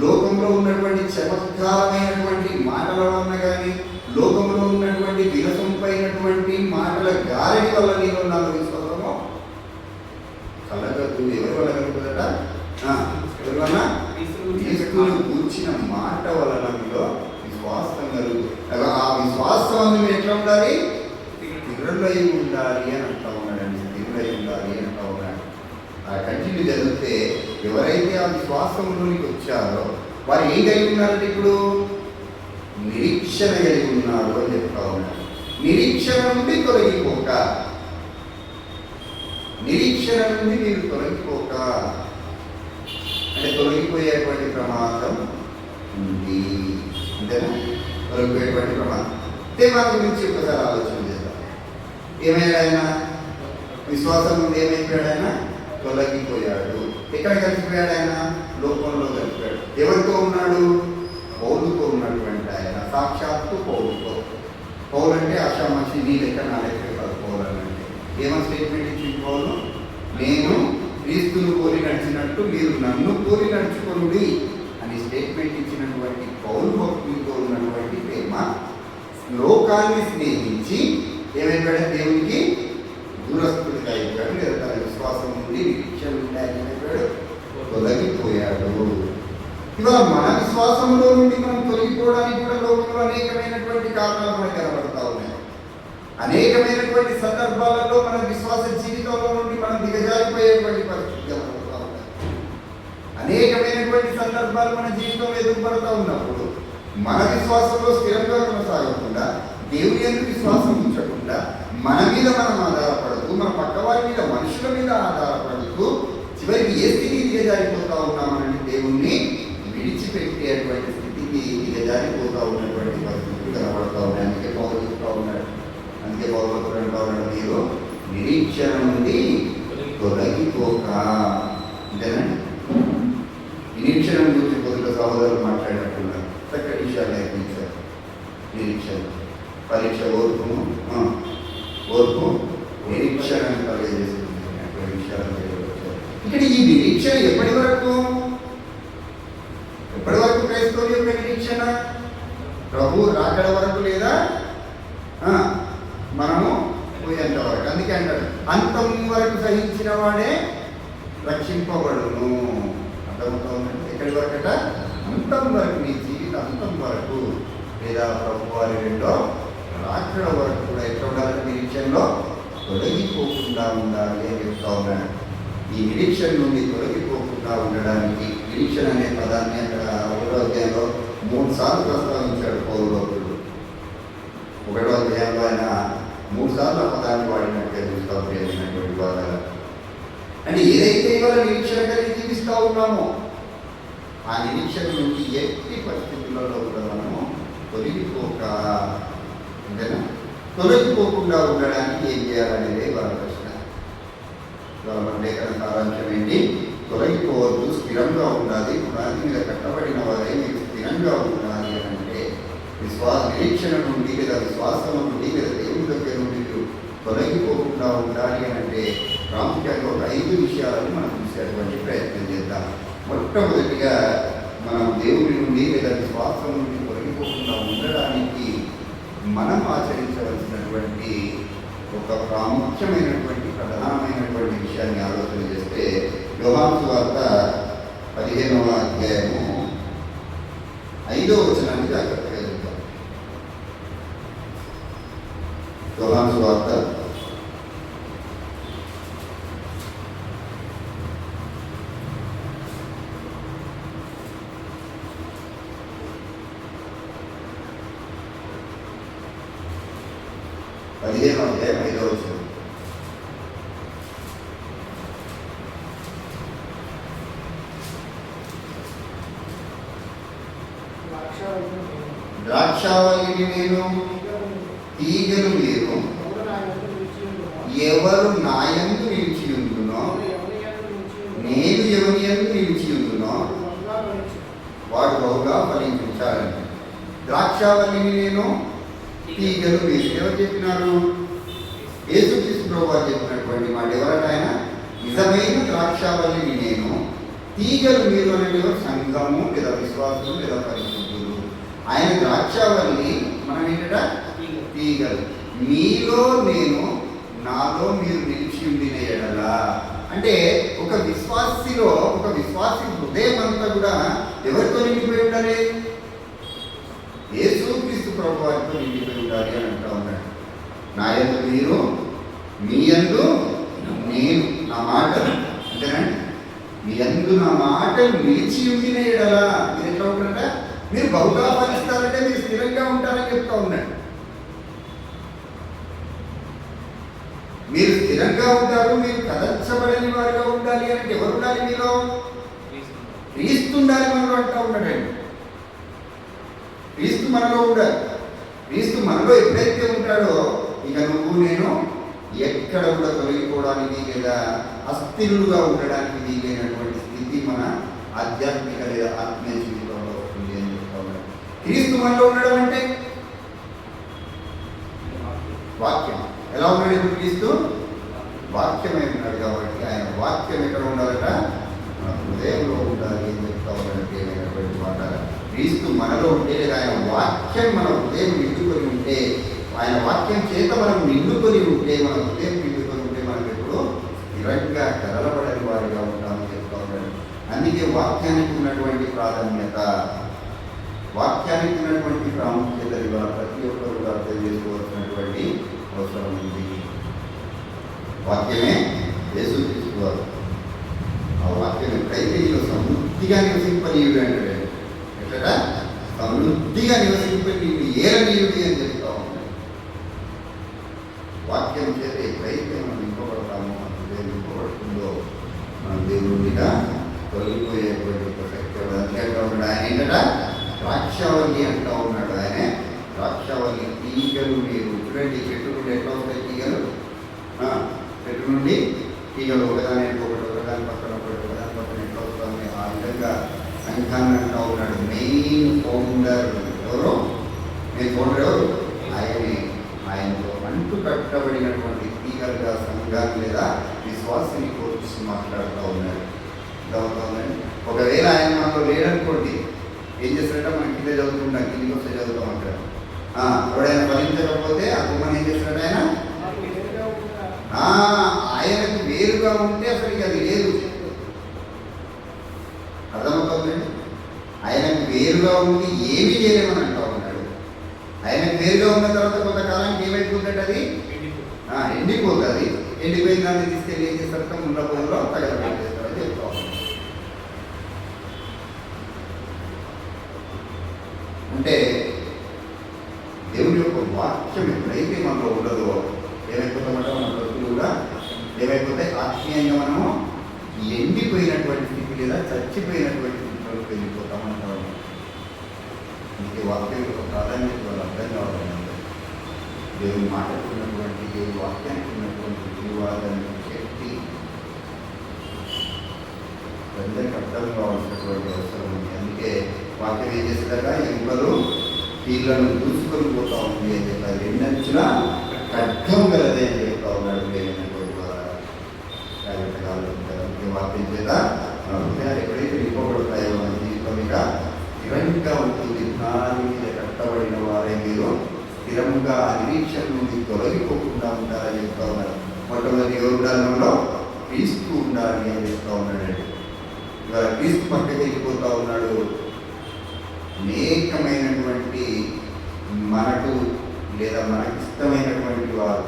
లోకంలో ఉన్నటువంటి చమత్కారమైనటువంటి మాటల వలన కానీ, లోకంలో ఉన్నటువంటి వినసొంపైనటువంటి మాటల గారడి వల్ల నీలో నాలో విశ్వాసము కలగదు. ఎవరి వల్ల కలుగుతుందట? ఎవరి వలన? క్రీస్తును కూర్చిన మాట వలన మీలో విశ్వాసం కలుగుతుంది. ఆ విశ్వాసం మీరు ఎట్లా ఉండాలి? స్థిరులై ఉండాలి అని అంటా ఉన్నాడండి. స్థిరులై ఉండాలి అని అంటా ఉన్నాడు. ఆ కంటిన్యూ చదివితే ఎవరైతే ఆ విశ్వాసంలోనికి వచ్చారో వారు ఏం కలిగి ఉన్నారంటే ఇప్పుడు నిరీక్షణ కలిగి ఉన్నారు అని చెప్తా ఉన్నాడు. నిరీక్షణ నుండి తొలగిపోక, నిరీక్షణ నుండి మీరు తొలగిపోక అంటే తొలగిపోయేటువంటి ప్రమాదం ఉంది. అంతేనా? తొలగిపోయేటువంటి ప్రమాదం. దేవాల గురించి ఒకసారి ఆలోచన చేద్దాం. ఏమైనా ఆయన విశ్వాసం నుండి ఏమైపోయాడు? ఆయన తొలగిపోయాడు. ఎక్కడ కలిసిపోయాడు? ఆయన లోకంలో కలిసిపోయాడు. ఎవరితో ఉన్నాడు? పౌలుతో ఉన్నటువంటి ఆయన. సాక్షాత్తు పౌలుతో. పౌలు అంటే ఆషామాషి నీ లెక్క నా లెక్క కాదు. పౌలు అంటే ఏమని స్టేట్మెంట్ ఇచ్చింది పౌలు? నేను క్రీస్తును పోలి నడిచినట్టు మీరు నన్ను పోలి నడుచుకోండి అని స్టేట్మెంట్ ఇచ్చినటువంటి పౌలు భక్తులతో ఉన్నటువంటి ప్రేమ లోకాన్ని స్నేహించి ఏమైపోయాడు? దేవునికి దూరస్తుడిగా అయిపోయాడు. లేదా తన విశ్వాసం నుండి నిరీక్షణ నుండి ఆయన ఏమైపోయాడు? తొలగిపోయాడు. ఇవాళ మన విశ్వాసంలో నుండి మనం తొలగిపోవడానికి కూడా లోకంలో అనేకమైనటువంటి కారణాలు మనకు కనబడతా ఉన్నాయి. అనేకమైనటువంటి సందర్భాలలో మన విశ్వాస జీవితంలో నుండి మనం దిగజారిపోయేటువంటి పరిస్థితి కనబడతా ఉన్నాయి. అనేకమైనటువంటి సందర్భాలు మన జీవితంలో ఎదురుపడతా ఉన్నప్పుడు మన విశ్వాసంలో స్థిరంగా కొనసాగకుండా, దేవుని యందు విశ్వాసం ఉంచకుండా, మన మీద మనం ఆధారపడుతూ, మన పక్క వారి మీద, మనుషుల మీద ఆధారపడుతూ చివరికి ఏ స్థితికి దిగజారిపోతా ఉన్నామనంటే దేవుణ్ణి విడిచిపెట్టేటువంటి స్థితికి దిగజారిపోతా ఉన్నటువంటి పరిస్థితులు కనబడతా ఉన్నాయి. అందుకే పౌలు చెప్తా ఉన్నాడు. అందుకే పౌలు అంటా ఉన్నాడు, మీరు నిరీక్షణ నుండి తొలగిపోక. అంతేనండి. నిరీక్షణ గురించి కొద్దిగా సహోదరులు మాట్లాడినట్టున్నారు. చక్కటి విషయాలు నేర్పించారు. నిరీక్షణ, పరీక్ష, ఓర్పు నిరీక్షణ కలిగజేస్తుంది. విషయాలు ఇక్కడ ఈ నిరీక్షణ ఎప్పటి వరకు క్రైస్తవుల యొక్క నిరీక్షణ? ప్రభు రాకడ వరకు, లేదా మనము పోయేంత వరకు. అందుకే అంటారు అంతం వరకు సహించిన వాడే రక్షింపబడును. అర్థమవుతా ఉందంటే ఎక్కడి వరకట? అంతం వరకు, నీ జీవిత అంతం వరకు, లేదా ప్రభు వారి రెండో రాకడ వరకు కూడా ఎట్లా ఉండాలంటే నిరీక్షణలో తొలగిపోకుండా ఉండాలి అని చెప్తా ఉన్నాడు. ఈ నిరీక్షణ నుండి తొలగిపోకుండా ఉండడానికి నిరీక్షణ అనే పదాన్ని అక్కడ 1వ అధ్యాయంలో 3 సార్లు ప్రస్తావించాడు పౌలు భక్తుడు. 1వ అధ్యాయంలో ఆయన 3 సార్లు ఆ పదాన్ని వాడినట్టే చూస్తాం. చేసినటువంటి వాదాలు అంటే ఏదైతే ఇవాళ నిరీక్షణ కలిగి జీవిస్తూ ఉన్నామో ఆ నిరీక్షణ నుండి ఎట్టి పరిస్థితులలో కూడా మనము తొలగిపోక, అంతేనా? తొలగిపోకుండా ఉండడానికి ఏం చేయాలనేదే వాళ్ళ ప్రశ్న. మన లేఖన సారాంశం ఏంటి? తొలగిపోవద్దు, స్థిరంగా ఉండాలి. పునాది మీద కట్టబడిన వారే మీరు స్థిరంగా ఉండాలి అని అంటే నిరీక్షణ నుండి, లేదా విశ్వాసం నుండి, లేదా దేవుని దగ్గర నుండి మీరు తొలగిపోకుండా ఉండాలి అని అంటే ప్రాముఖ్యంగా ఒక 5 విషయాలను మనం చూసేటువంటి ప్రయత్నం చేద్దాం. మొట్టమొదటిగా మనం దేవుని నుండి లేదా విశ్వాసం నుండి తొలగిపోకుండా ఉండడానికి మనం ఆచరించవలసినటువంటి ఒక ప్రాముఖ్యమైనటువంటి ప్రధానమైనటువంటి విషయాన్ని ఆలోచన చేస్తే యోహాను సువార్త 15వ అధ్యాయము 5వ వచనాన్ని జాగ్రత్తగా చూద్దాం. యోహాను సువార్త 15వ అధ్యాయం 5వ వచనం. ద్రాక్షావల్లిని నేను, తీగలు మీరు. ఎవరు నా యందు నిలిచి ఉండునో, నేను ఎవరి యందు నిలిచి ఉండునో వాడు బహుగా ఫలించాలని. ద్రాక్షావల్లిని నేను, తీగలు మీరు. ఎవరు చెప్పినారు? యేసుక్రీస్తు ప్రభువు చెప్పినటువంటి మాట. ఎవరంటే ఆయన నిజమైన ద్రాక్షావల్లిని నేను, తీగలు మీరు అనేది సంఘము లేదా విశ్వాసులు లేదా పరిశుద్ధులు. ఆయన ద్రాక్షావల్లి, మనం ఏంటంటే తీగలు. మీలో నేను, నాలో మీరు నిలిచి ఉండిన ఎడల. అంటే ఒక విశ్వాసి హృదయం అంతా కూడా ఎవరితో నిండిపోయి ఉండాలి? యేసుక్రీస్తు ప్రభు వారితో నిండిపోయి ఉండాలి అని అంటూ ఉన్నాడు. నా యందు మీరు, మీ యందు నేను. నా మాటలు అంతేనండి. మీ యందు నా మాటలు నిలిచి ఉండిన ఎడల మీరు ఎట్లా ఉంటారంట? మీరు బహుగా ఫలిస్తారంటే మీరు స్థిరంగా ఉంటారని చెప్తా ఉన్నాడు. మీరు స్థిరంగా ఉంటారు, మీరు కదల్చబడని వారుగా ఉండాలి అంటే ఎవరు ఉండాలి? మీలో క్రీస్తు ఉండాలి మనలో అంటా ఉన్నాడండి. క్రీస్తు మనలో ఉండాలి. క్రీస్తు మనలో ఎప్పుడైతే ఉంటాడో ఇక నువ్వు నేను ఎక్కడ కూడా తొలగిపోవడానికి లేదా అస్థిరులుగా ఉండడానికి వీలైనటువంటి స్థితి మన ఆధ్యాత్మిక లేదా ఆత్మీయ జీవితంలో వస్తుంది అని చెప్తా ఉన్నాడు. క్రీస్తు మనలో ఉండడం అంటే వాక్యం. ఎలా ఉన్నాడు ఇప్పుడు క్రీస్తు? వాక్యమై ఉన్నాడు కాబట్టి ఆయన వాక్యం ఎక్కడ ఉండాలట? మన హృదయంలో ఉండాలి అని చెప్తా ఉన్నాడంటే ఏమైనటువంటి మాట. క్రీస్తు మనలో ఉంటే లేదా ఆయన వాక్యం మన హృదయం నిండుకొని ఉంటే, ఆయన వాక్యం చేత మనం నిండుకొని ఉంటే, మన హృదయం నిండుకొని ఉంటే మనం ఎప్పుడు స్థిరంగా కదలబడని వారిగా ఉంటామని చెప్తా ఉన్నాడు. అందుకే వాక్యానికి ఉన్నటువంటి ప్రాధాన్యత, వాక్యానికి ఉన్నటువంటి ప్రాముఖ్యత ఇవాళ ప్రతి ఒక్కరు కూడా అర్థం చేసుకోవాల్సినటువంటి అవసరం ఉంది. వాక్యమే యేసుక్రీస్తు వారు. ఆ వాక్యం ఎప్పుడైతే నీలో సమృద్ధిగా నివసింపనీయుడు అంటాడు. ఎట్లా సమృద్ధిగా నివసింపనీయుడు ఏలనీయుడి అని చెప్తా ఉన్నాడు. వాక్యం చేత ఎప్పుడైతే మనం నింపబడతామో, మన హృదయం నింపబడుతుందో మనం దేవుడిగా తొలగిపోయేటువంటి ప్రసక్తి అంటా ఉన్నాడు. ఆయన ఏంటంటే ద్రాక్షావల్లి అంటా ఉన్నాడు. ఆయన ద్రాక్షావల్లి. తీగలు మీరు చూడండి, చెట్టు నుండి ఎట్లా వస్తాయి తీగలు? చెట్టు నుండి తీగలు ఒకదాని ఒకదాని పక్కన ఒకదాని పక్కన ఎట్లా వస్తామని ఆ విధంగా సంఘాన్ని అంటా ఉన్నాడు. మెయిన్ ఫౌండర్ ఎవరు? మెయిన్ ఫౌండర్ ఎవరు? ఆయనే. ఆయనతో అంటు కట్టబడినటువంటి తీగలుగా సంఘాన్ని లేదా విశ్వాసాన్ని కోర్చి మాట్లాడుతూ ఉన్నాడు. చదువుతుందండి. ఒకవేళ ఆయన మనలో లేడనుకోండి, ఏం చేస్తాడంటే మనం కింద చదువుతుంటాం, కిందికి వస్తే చదువుతాం అక్కడ. ఎవడైనా ఫలించకపోతే ఆ కుమ్మని ఏం చేస్తాడు? ఆయనకు వేరుగా ఉంటే అసలు అది లేదు. అర్థమవుతుందండి. ఆయనకు వేరుగా ఉండి ఏమీ చేయలేమని అంటూ ఉన్నాడు. ఆయనకు వేరుగా ఉన్న తర్వాత కొంతకాలానికి ఏమైపోతుందంటే అది ఎండిపోతుంది. ఎండిపోయిన దాన్ని తీసుకెళ్ళి ఏం చేస్తారంటే ముళ్ళ పొలంలో తగలబెట్టేస్తారని చెప్తా ఉన్నాడు. అంటే దేవుని యొక్క వాక్యం ఎప్పుడైతే మనలో ఉండదో ఏమైపోతామంటే మన బ్రతుకులు కూడా ఏమైపోతే ఆత్మీయంగా మనము ఎండిపోయినటువంటి స్థితి లేదా చచ్చిపోయినటువంటి స్థితిలోకి వెళ్ళిపోతామంటాం. అందుకే వాక్యం యొక్క ప్రాధాన్యత వాళ్ళు అర్థం కావాలంటే దేవుని మాట్లాడుతున్నటువంటి దేవుని వాక్యానికి ఉన్నటువంటి విలువాదాన్ని శక్తి అందరికీ అర్థం కావాల్సినటువంటి అవసరం ఉంది. అందుకే వాక్యం ఏం చేస్తుందగా ఎముకలు కీళ్ళను దూసుకొని పోతా ఉంది అని చెప్పారు. రెండంచుల ఖడ్గం గలదే అని చెప్తా ఉన్నాడు. లేనటువంటి వాక్యం చేత మన హృదయాలు ఎప్పుడైతే నింపబడతాయో మన జీవితం మీద స్థిరంగా ఉంటుంది. దాని మీద కట్టబడిన వారే మీరు స్థిరంగా నిరీక్షణ నుండి తొలగిపోకుండా ఉంటారని చెప్తా ఉన్నారు. మొట్టమొదటి ఎవరు ఉండాలంలో క్రీస్తు ఉండాలి అని చెప్తా ఉన్నాడండి. ఇవాళ క్రీస్తు పక్కకి వెళ్ళిపోతా ఉన్నాడు. అనేకమైనటువంటి మనకు లేదా మనకి ఇష్టమైనటువంటి వారు,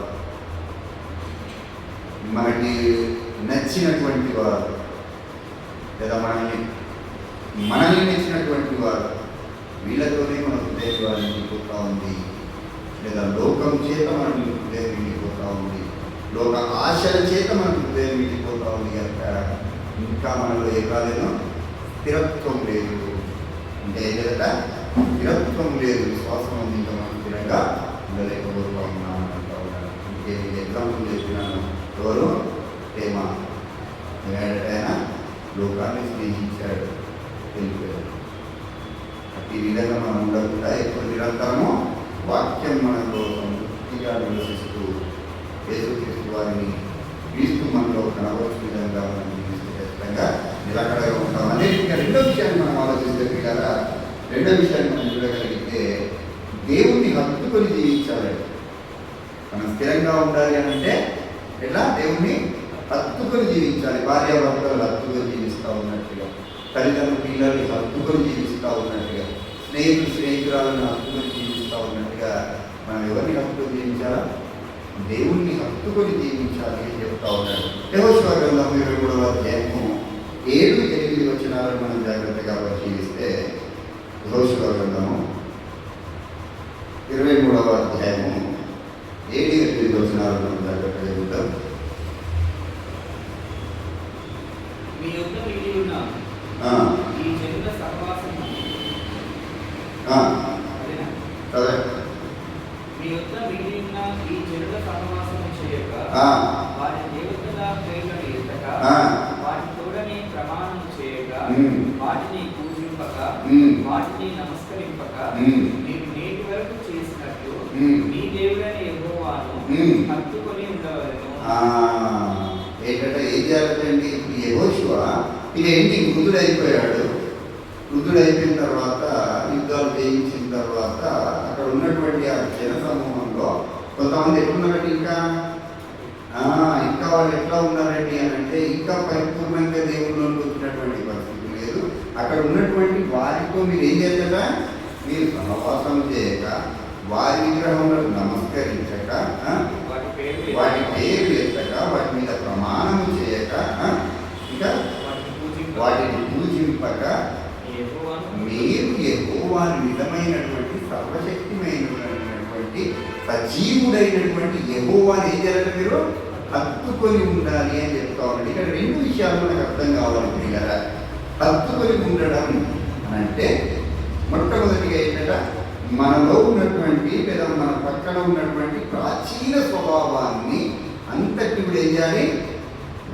మనకి నచ్చినటువంటి వారు లేదా మనల్ని నచ్చినటువంటి వారు, వీళ్ళతోనే మన హృదయం ద్వారా నిండిపోతూ ఉంది. లేదా లోకం చేత మన హృదయం నిండిపోతూ ఉంది. లోక ఆశల చేత మన హృదయం నిండిపోతూ ఉంది కనుక ఇంకా మనలో ఏ కాలేదో స్థిరత్వం లేదు. అంటే ఏం లేదా స్థిరత్వం లేదు, విశ్వాసం ఉంది, ఇంకా మనం స్థిరంగా ఉండలేకపోతూ ఉన్నామని అంటూ ఉన్నాడు. ఇంకే మీకు ఎగ్జాంపుల్ చెప్పినాను. ఎవరు? ప్రేమ. ఆయన లోకాన్ని స్నేహించాడు, వెళ్ళిపోయాడు. ఈ విధంగా మనం ఉండకుండా ఎక్కువ నిరంతరము వాక్యం మన కోసం పూర్తిగా నివసిస్తూ యేసుక్రీస్తు వారిని క్రీస్తు మనలో కనవచ్చు విధంగా మనం జీవిస్తే ఖచ్చితంగా నిలకడగా ఉంటాం. అదే ఇంకా రెండో విషయాన్ని మనం ఆలోచిస్తే కదా, రెండో విషయాన్ని మనం చూడగలిగితే దేవుణ్ణి హత్తుకొని జీవించాలి. మనం స్థిరంగా ఉండాలి అని అంటే ఎట్లా? దేవుణ్ణి హత్తుకొని జీవించాలి. భార్యాభర్తలు హత్తుకొని జీవిస్తూ ఉన్నట్టుగా, తల్లిదండ్రులు పిల్లల్ని హత్తుకొని జీవిస్తూ ఉన్నట్టుగా, స్నేహితురాలను హత్తుకొని జీవిస్తూ ఉన్నట్టుగా మనం ఎవరిని హత్తుకొని జీవించాలా? దేవుణ్ణి హత్తుకొని జీవించాలి అని చెప్తా ఉన్నాడు. యెహోషువ గ్రంథం 23వ అధ్యాయము 7-8 వచనాలను మనం జాగ్రత్తగా పరిశీలిస్తే, యెహోషువ గ్రంథము 23వ అధ్యాయము 7-8 వచనాలను మనం జాగ్రత్తగా చూద్దాం. మీ యొద్ద మిగిలి ఉన్న ఈ జనుల సహవాసము అదే మీ యొద్ద మిగిలి ఉన్న ఈ జనుల సహవాసము చేయక వారి దేవతల పేర్లను ఎత్తక వాటి తోడని ప్రమాణం చేయక వాటిని పూజింపక వాటిని నమస్కరింపక మీరు నేటి వరకు చేసినట్లు మీ దేవుడైన యెహోవాను హత్తుకొని ఉండవలెను. ఏంటంటే ఏం చేయాలంటే ఇప్పుడు యెహోషువ ఇదేంటి వృద్ధుడైపోయాడు. వృద్ధుడైపోయిన తర్వాత యుద్ధాలు చేయించిన తర్వాత అక్కడ ఉన్నటువంటి ఆ జన సమూహంలో కొంతమంది ఎట్లున్నారంటే ఇంకా వాళ్ళు ఎట్లా ఉన్నారండి అని అంటే ఇంకా పరిపూర్ణంగా దేవుళ్ళలోకి వచ్చినటువంటి పరిస్థితి లేదు. అక్కడ ఉన్నటువంటి వారితో మీరు ఏం చేశారా? మీరు సహవాసం చేయక, వారి విగ్రహములకు నమస్కరించక, వాటి పేరు ఎత్తక, వాటి మీద ప్రమాణము చేయక, ఇంకా వాటిని పూజింపక, మీరు యెహోవాని విధమైనటువంటి సర్వశక్తిమైనటువంటి సజీవుడైనటువంటి యెహోవాని ఏం చేయాలంటే మీరు హత్తుకొని ఉండాలి అని చెప్తా ఉన్నాడు. ఇక్కడ రెండు విషయాలు మనకు అర్థం కావాలంటే కదా, హత్తుకొని ఉండడం అని అంటే మొట్టమొదటిగా ఏంటంటే మనలో ఉన్నటువంటి లేదా మన పక్కన ఉన్నటువంటి ప్రాచీన స్వభావాన్ని అంతటి కూడా ఏం చేయాలి?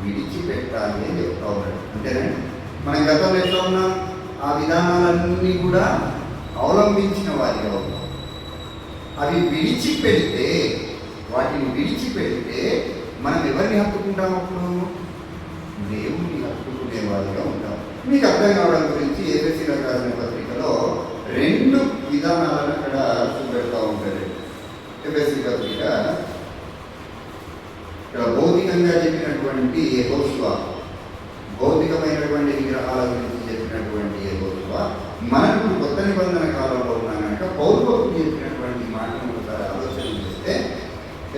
విడిచిపెట్టాలి అని చెప్తా ఉన్నాడు. అంతేనండి. మనం గతంలో ఎట్లా ఉన్నాం? ఆ విధానాలన్నీ కూడా అవలంబించిన వారిగా ఉన్నాం. అవి విడిచిపెడితే, వాటిని విడిచిపెడితే మనం ఎవరిని హత్తుకుంటాం? అప్పుడు దేవుణ్ణి హత్తుకునే వారిగా ఉంటాం. మీకు అర్థం కావడం గురించి ఎఫెసీయులకు రాసిన పత్రికలో 2 విధానాలను అక్కడ చూపెడతా ఉంటాడు. ఎఫెసీ పత్రిక ఇక్కడ భౌతికంగా చెప్పినటువంటి యెహోషువ, భౌతికమైనటువంటి విగ్రహాల గురించి చెప్పినటువంటి యెహోషువ, మనకు కొత్త నిబంధన కాలంలో ఉన్నాం కనుక పౌలు భక్తుడు చెప్పినటువంటి మాటను ఒకసారి ఆలోచన చేస్తే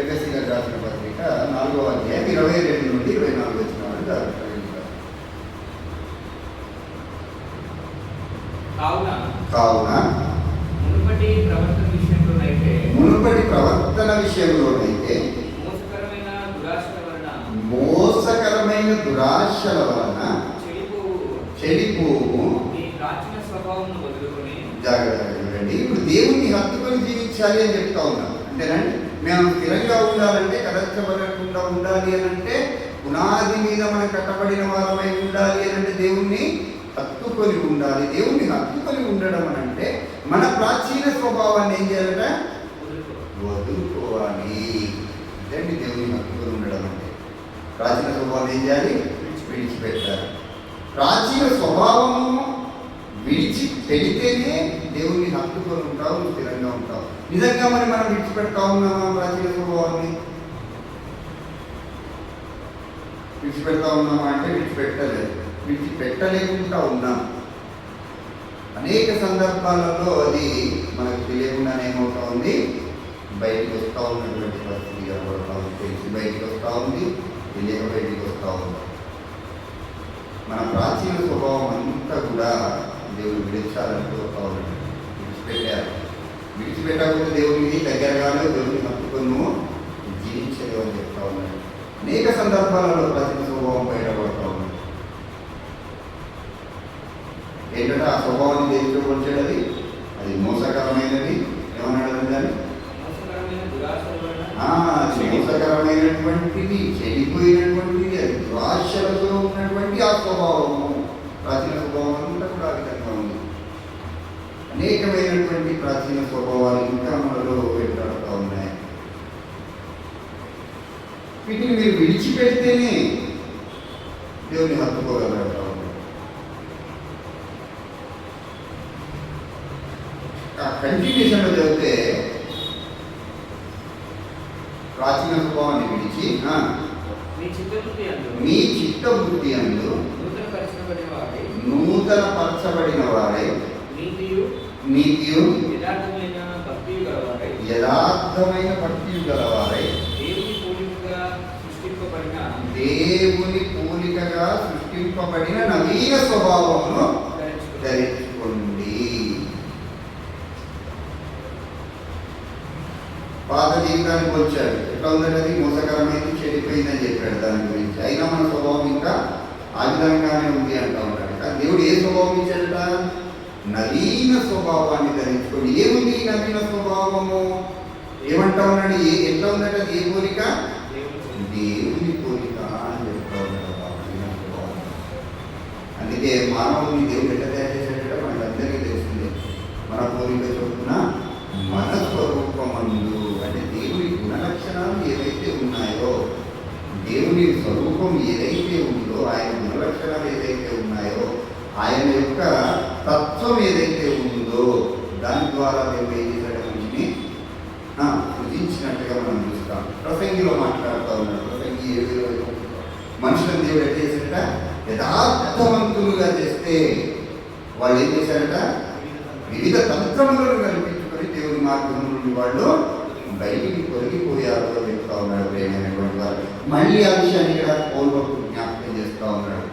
ఎఫెసీయులకు రాసిన పత్రిక 4వ అధ్యాయం 22 నుండి 24 వచ్చిన వాళ్ళు జాగ్రత్తగా కావున మునుపటి ప్రవర్తన విషయంలోనైతే మోసకరమైన దురాశల వలన చెడిపోవు జాగ్రత్తగా చూడండి. ఇప్పుడు దేవుణ్ణి హత్తుకొని జీవించాలి అని చెప్తా ఉన్నాం. అంతేనండి. మేము స్థిరంగా ఉండాలంటే, కదర్చబడకుండా ఉండాలి అని అంటే, పునాది మీద మనం కట్టబడిన వారమై ఉండాలి అని అంటే దేవుణ్ణి హత్తుకొని ఉండాలి. దేవుణ్ణి హత్తుకొని ఉండడం అని అంటే మన ప్రాచీన స్వభావాన్ని ఏం చేయాలట? వదులుకోవాలి. ఇదండి దేవుణ్ణి హత్తుకొని ఉండడం అంటే. ప్రాచీన స్వభావాన్ని ఏం చేయాలి? విడిచిపెట్టాలి. ప్రాచీన స్వభావము విడిచిపెడితేనే దేవుణ్ణి హత్తుకొని ఉంటావు, స్థిరంగా ఉంటావు. నిజంగా మనం విడిచిపెడతా ఉన్నామా? ప్రాచీన స్వభావాన్ని విడిచిపెడతా ఉన్నామా అంటే విడిచిపెట్టలేకుండా ఉన్నాం. అనేక సందర్భాలలో అది మనకు తెలియకుండానే ఏమవుతా ఉంది? బయటికి వస్తూ ఉన్నటువంటి పరిస్థితి కనబడతా ఉంది. తెలిసి బయటికి వస్తూ ఉంది, తెలియక బయటికి వస్తూ ఉంది. మన ప్రాచీన స్వభావం అంతా కూడా దేవుడు విడిచాలని కోరుతా ఉన్నాడు. విడిచిపెట్టారు. విడిచిపెట్టకపోతే దేవునికి దగ్గరగానే దేవుడిని హత్తుకొని జీవించలేవు అని చెప్తా ఉన్నాడు. అనేక సందర్భాలలో ప్రాచీన స్వభావం బయటపడతా ఉన్నాడు. ఏంటంటే ఆ స్వభావాన్ని దేనితో పోల్చేది? అది మోస అనేకమైనటువంటి ప్రాచీన స్వభావాలు ఇంకా మనలో వెంటాడుతూ ఉన్నాయి. వీటిని మీరు విడిచిపెడితేనే దేవుని హత్తుకోగలుగుతా ఉన్నారు. కంటిన్యూషన్లో చదివితే ప్రాచీన స్వభావాన్ని విడిచి మీ చిత్తబుద్ధి అందు నూతన పరచబడిన వారై నీతియు యథార్థమైన భక్తియు గలవారై దేవుని పోలికగా సృష్టింపబడిన నవీన స్వభావమును ధరించుకోండి. పాత జీవితాన్ని పోల్చాడు. ఎట్లా ఉందంటే అది మోసకరమైంది, చెడిపోయిందని చెప్పాడు దాని గురించి. అయినా మన స్వభావం ఇంకా ఆ విధంగానే ఉంది అంటా ఉంటాడు. కానీ దేవుడు ఏ స్వభావం ఇచ్చాడట? నవీన స్వభావాన్ని ధరించుకోండి. ఏముంది ఈ నవీన స్వభావము? ఏమంటా ఉన్నాడు? ఎట్లా ఉందంటే అది ఏ పోలిక? దేవుని పోలిక అని చెప్తా ఉన్నాడు. అందుకే మానవుని దేవుడు ఎట్లా తయారు చేశాడట మనకందరికీ తెలిసిందే. మన పోలిక చొప్పున మన స్వరూపమందు, అంటే దేవుని గుణలక్షణాలు ఏవైతే ఉన్నాయో, దేవుని స్వరూపం ఏదైతే ఉందో, ఆయన గుణలక్షణాలు ఏదైతే ఉన్నాయో, ఆయన యొక్క తత్వం ఏదైతే ఉందో, దాని ద్వారా దేవుడు ఏం చేశాడు? మనిషిని సృజించినట్టుగా మనం చూస్తాం. ప్రసంగిలో మాట్లాడుతూ ఉన్నాడు. ప్రసంగి 7:20 మనుషులను దేవుడు ఎట్లా చేశాడట? యథార్థవంతులుగా చేస్తే వాళ్ళు ఏం చేశారట? వివిధ తంత్రములను కల్పించుకొని దేవుని మార్గం నుండి వాళ్ళు బయటికి తొలగిపోయారు అని చెప్తా ఉన్నాడు. ప్రేమైనటువంటి వారు మళ్ళీ ఆ విషయాన్ని ఇక్కడ పౌరులకు జ్ఞాపకం చేస్తూ ఉన్నాడు.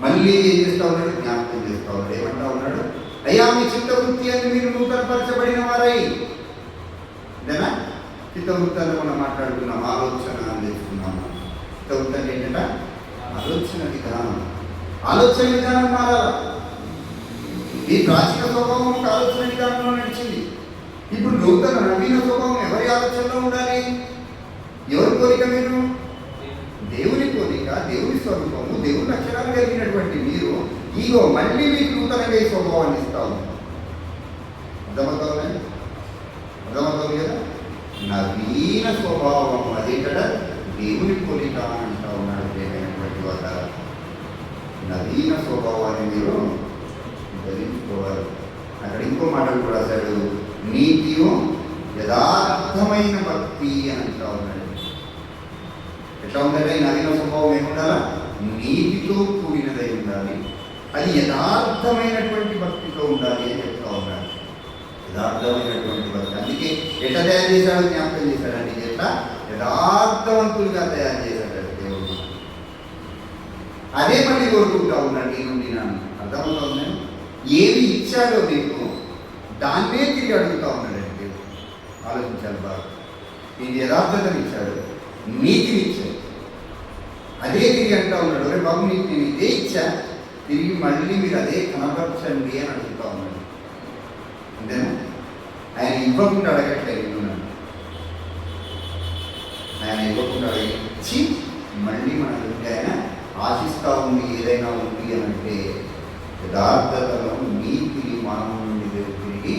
మళ్ళీ ఏం చేస్తూ ఉన్నాడు? జ్ఞాపకం చేస్తూ ఉన్నాడు. ఏమంటా ఉన్నాడు? అయ్యా మీ చిత్తవృత్తి అని మీరు నూతనపరచబడిన వారై. అంతేనా? చిత్తవృత్తాన్ని మనం మాట్లాడుకున్నాం, ఆలోచన అని తెలుసుకున్నాము. చిత్తవృత్తి అంటే ఏంటంటే ఆలోచన విధానం. ఆలోచన విధానం మారాలి. ఈ ప్రాచీన స్వభావం ఒక ఆలోచన విధానంలో నడిచింది. ఇప్పుడు నూతన నవీన స్వభావం ఎవరి ఆలోచనలో ఉండాలి? ఎవరి కోరిక? మీరు దేవుని కోరిక, దేవుని స్వరూపము, దేవుని లక్షణాలు కలిగినటువంటి మీరు ఇగో మళ్ళీ మీకు నూతనంగా ఈ స్వభావాన్ని ఇస్తాము. అర్థమవుతుంది కదా? నవీన స్వభావం అది ఇక్కడ దేవుని కోరిక అంటా ఉన్నాడు. ప్రియమైనటువంటి వాట నవీన స్వభావాన్ని మీరు ధరించుకోవాలి. అక్కడ ఇంకో మాటలు కూడా రాశాడు, నీతియు యథార్థమైన భక్తి అని అంటా ఉన్నాడు. ఎట్లా ఉందంటే ఈ నవీన స్వభావం ఏముండాలా? నీతితో కూడినదై ఉండాలి. అది యథార్థమైనటువంటి భక్తితో ఉండాలి అని చెప్తా ఉన్నాడు. యథార్థమైనటువంటి భక్తి. అందుకే ఎట్లా తయారు చేశాడు? జ్ఞాపకం చేశాడండి. ఎట్లా యథార్థవంతులుగా తయారు చేశాడు దేవుడు. అదే మళ్ళీ కోరుకుంటా ఉన్నాడు నీ నుండి నన్ను. అర్థమవుతుంది? ఏమి ఇచ్చాడో నీకు దాన్నే తిరిగి అడుగుతా ఉన్నాడండి దేవుడు. ఆలోచించాలి బాగా. నీకు యథార్థతను ఇచ్చాడు, నీతిని ఇచ్చాడు, అదే తిరిగి అంటా ఉన్నాడు. అరే బాబు నీకు నేను ఇదే ఇచ్చా, తిరిగి మళ్ళీ మీరు అదే కనపరచండి అని అడుగుతా ఉన్నాడు. అంతేనా? ఆయన ఇవ్వకుండా అడగట్లేదు. ఆయన ఇవ్వకుండా ఇచ్చి మళ్ళీ మన నుండి ఆయన ఆశిస్తూ ఉంది. ఏదైనా ఉంది అని అంటే యథార్థతలో నీతిని మానవుల నుండి తిరిగి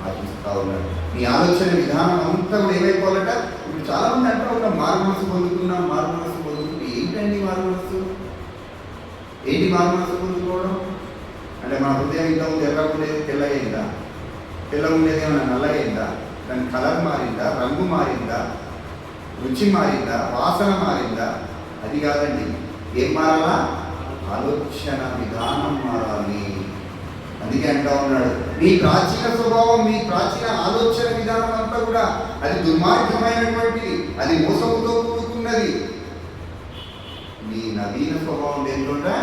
ఆశిస్తూ ఉన్నాడు. నీ ఆలోచన విధానం అంతా కూడా ఏమైపోవాలట? ఇప్పుడు చాలా మంది అంటూ ఉంటాం, మారు మనసు పొందుకున్నాం, మారు మనసు పొందుకుంటే ఏంటండి మారు మనసు? ఏంటి మారు మనసు పొందుకోవడం అంటే? మన హృదయం ఇంత ముందు ఎర్రగా ఉండేది తెల్లగైందా? తెల్లగా ఉండేది ఏమైనా నల్లగైందా? దాని కలర్ మారిందా? రంగు మారిందా? రుచి మారిందా? వాసన మారిందా? అది కాదండి. ఏం మారాలా? ఆలోచన విధానం మారాలి. అందుకే అంటా ఉన్నాడు, మీ ప్రాచీన స్వభావం, మీ ప్రాచీన ఆలోచన విధానం అంతా కూడా అది దుర్మార్గమైనటువంటిది, అది మోసముతో కూడుకున్నది. మీ నవీన స్వభావం ఏంటంటే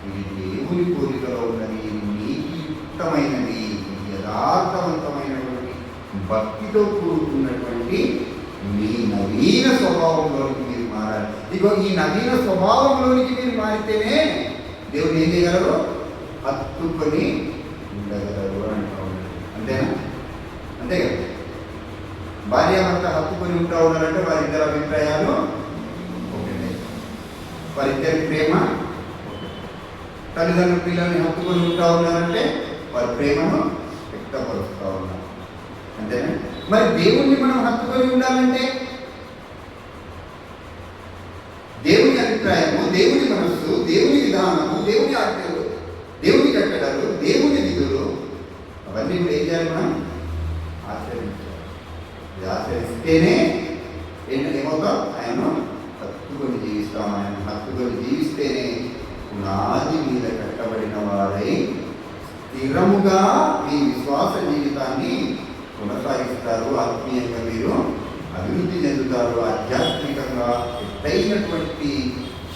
ఇది దేవుని కోరికలో ఉన్నది, నీతియుక్తమైనది, యథార్థవంతమైనటువంటి భక్తితో కూడుకున్నటువంటి మీ నవీన స్వభావంలోనికి మీరు మారాలి. ఇగో ఈ నవీన స్వభావంలోనికి మీరు మారితేనే దేవుడు ఏం చేయగలరు? హత్తుకొని ఉండగలరు అంటా ఉన్నాడు. అంతేనా? అంతే కదా? భార్యాభర్త హత్తుకొని ఉంటా ఉన్నారంటే వారిద్దరి అభిప్రాయాలు ఒకటే, వారిద్దరి ప్రేమ ఒకటే. తల్లిదండ్రులు పిల్లల్ని హత్తుకొని ఉంటా ఉన్నారంటే వారి ప్రేమను వ్యక్తపరుస్తూ ఉన్నారు. అంతేనా? మరి దేవుణ్ణి మనం హత్తుకొని ఉండాలంటే దేవుని అభిప్రాయము, దేవుని మనస్సు, దేవుని విధానము, దేవుని ఆజ్ఞలు, దేవుని కట్టడాలు, దేవుని విధులు అవన్నీ కూడా ఏం చేయాలి? మనం ఆచరించాలి. ఇది ఆచరిస్తేనే ఏమవుతాం? ఆయన హత్తుకొని జీవిస్తాం. ఆయన హత్తుకొని జీవిస్తేనే పునాది మీద కట్టబడిన వారై స్థిరముగా మీ విశ్వాస జీవితాన్ని కొనసాగిస్తారు. ఆత్మీయంగా మీరు అభివృద్ధి చెందుతారు. ఆధ్యాత్మికంగా ఎత్తైనటువంటి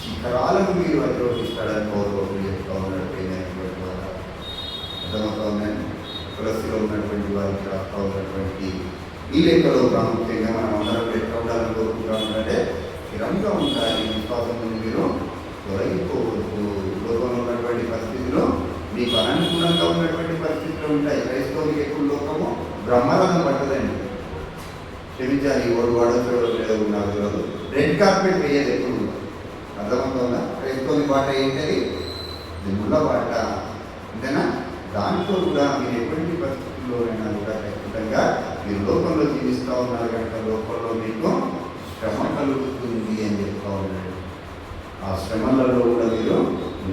శిఖరాలను మీరు అధిరోహిస్తాడని పౌరులు చెప్తా ఉన్నాడు. అర్థమవుతుందని తులసిలో ఉన్నటువంటి వారికి రాస్తా ఉన్నటువంటి ఈ లెక్కలో ప్రాముఖ్యంగా మనం అందరం ఎట్లా ఉండాలని కోరుకుంటామంటే స్థిరంగా ఉండాలి. విశ్వాసం నుండి మీరు తొలగిపోవద్దు. లోకంలో ఉన్నటువంటి పరిస్థితులు మీకు అనుకూలంగా ఉన్నటువంటి పరిస్థితులు ఉంటాయి. క్రైస్తవులకి ఎక్కువ లోకము బ్రహ్మరథం పట్టదండి. క్షమించాలి, వాడు నాకు రెడ్ కార్పెట్ వేయదు ఎప్పుడు. అర్థమవుతుందా? క్రైస్తవుని బాట ఏంటది? ముళ్ళ బాట. అంతేనా? దాంట్లో కూడా మీరు ఎటువంటి పరిస్థితుల్లోనైనా కూడా ఖచ్చితంగా మీరు లోకంలో జీవిస్తూ ఉన్నారు కనుక లోకంలో మీకు శ్రమ కలుగుతుంది అని చెప్తా ఉన్నాడు. ఆ శ్రమలలో కూడా మీరు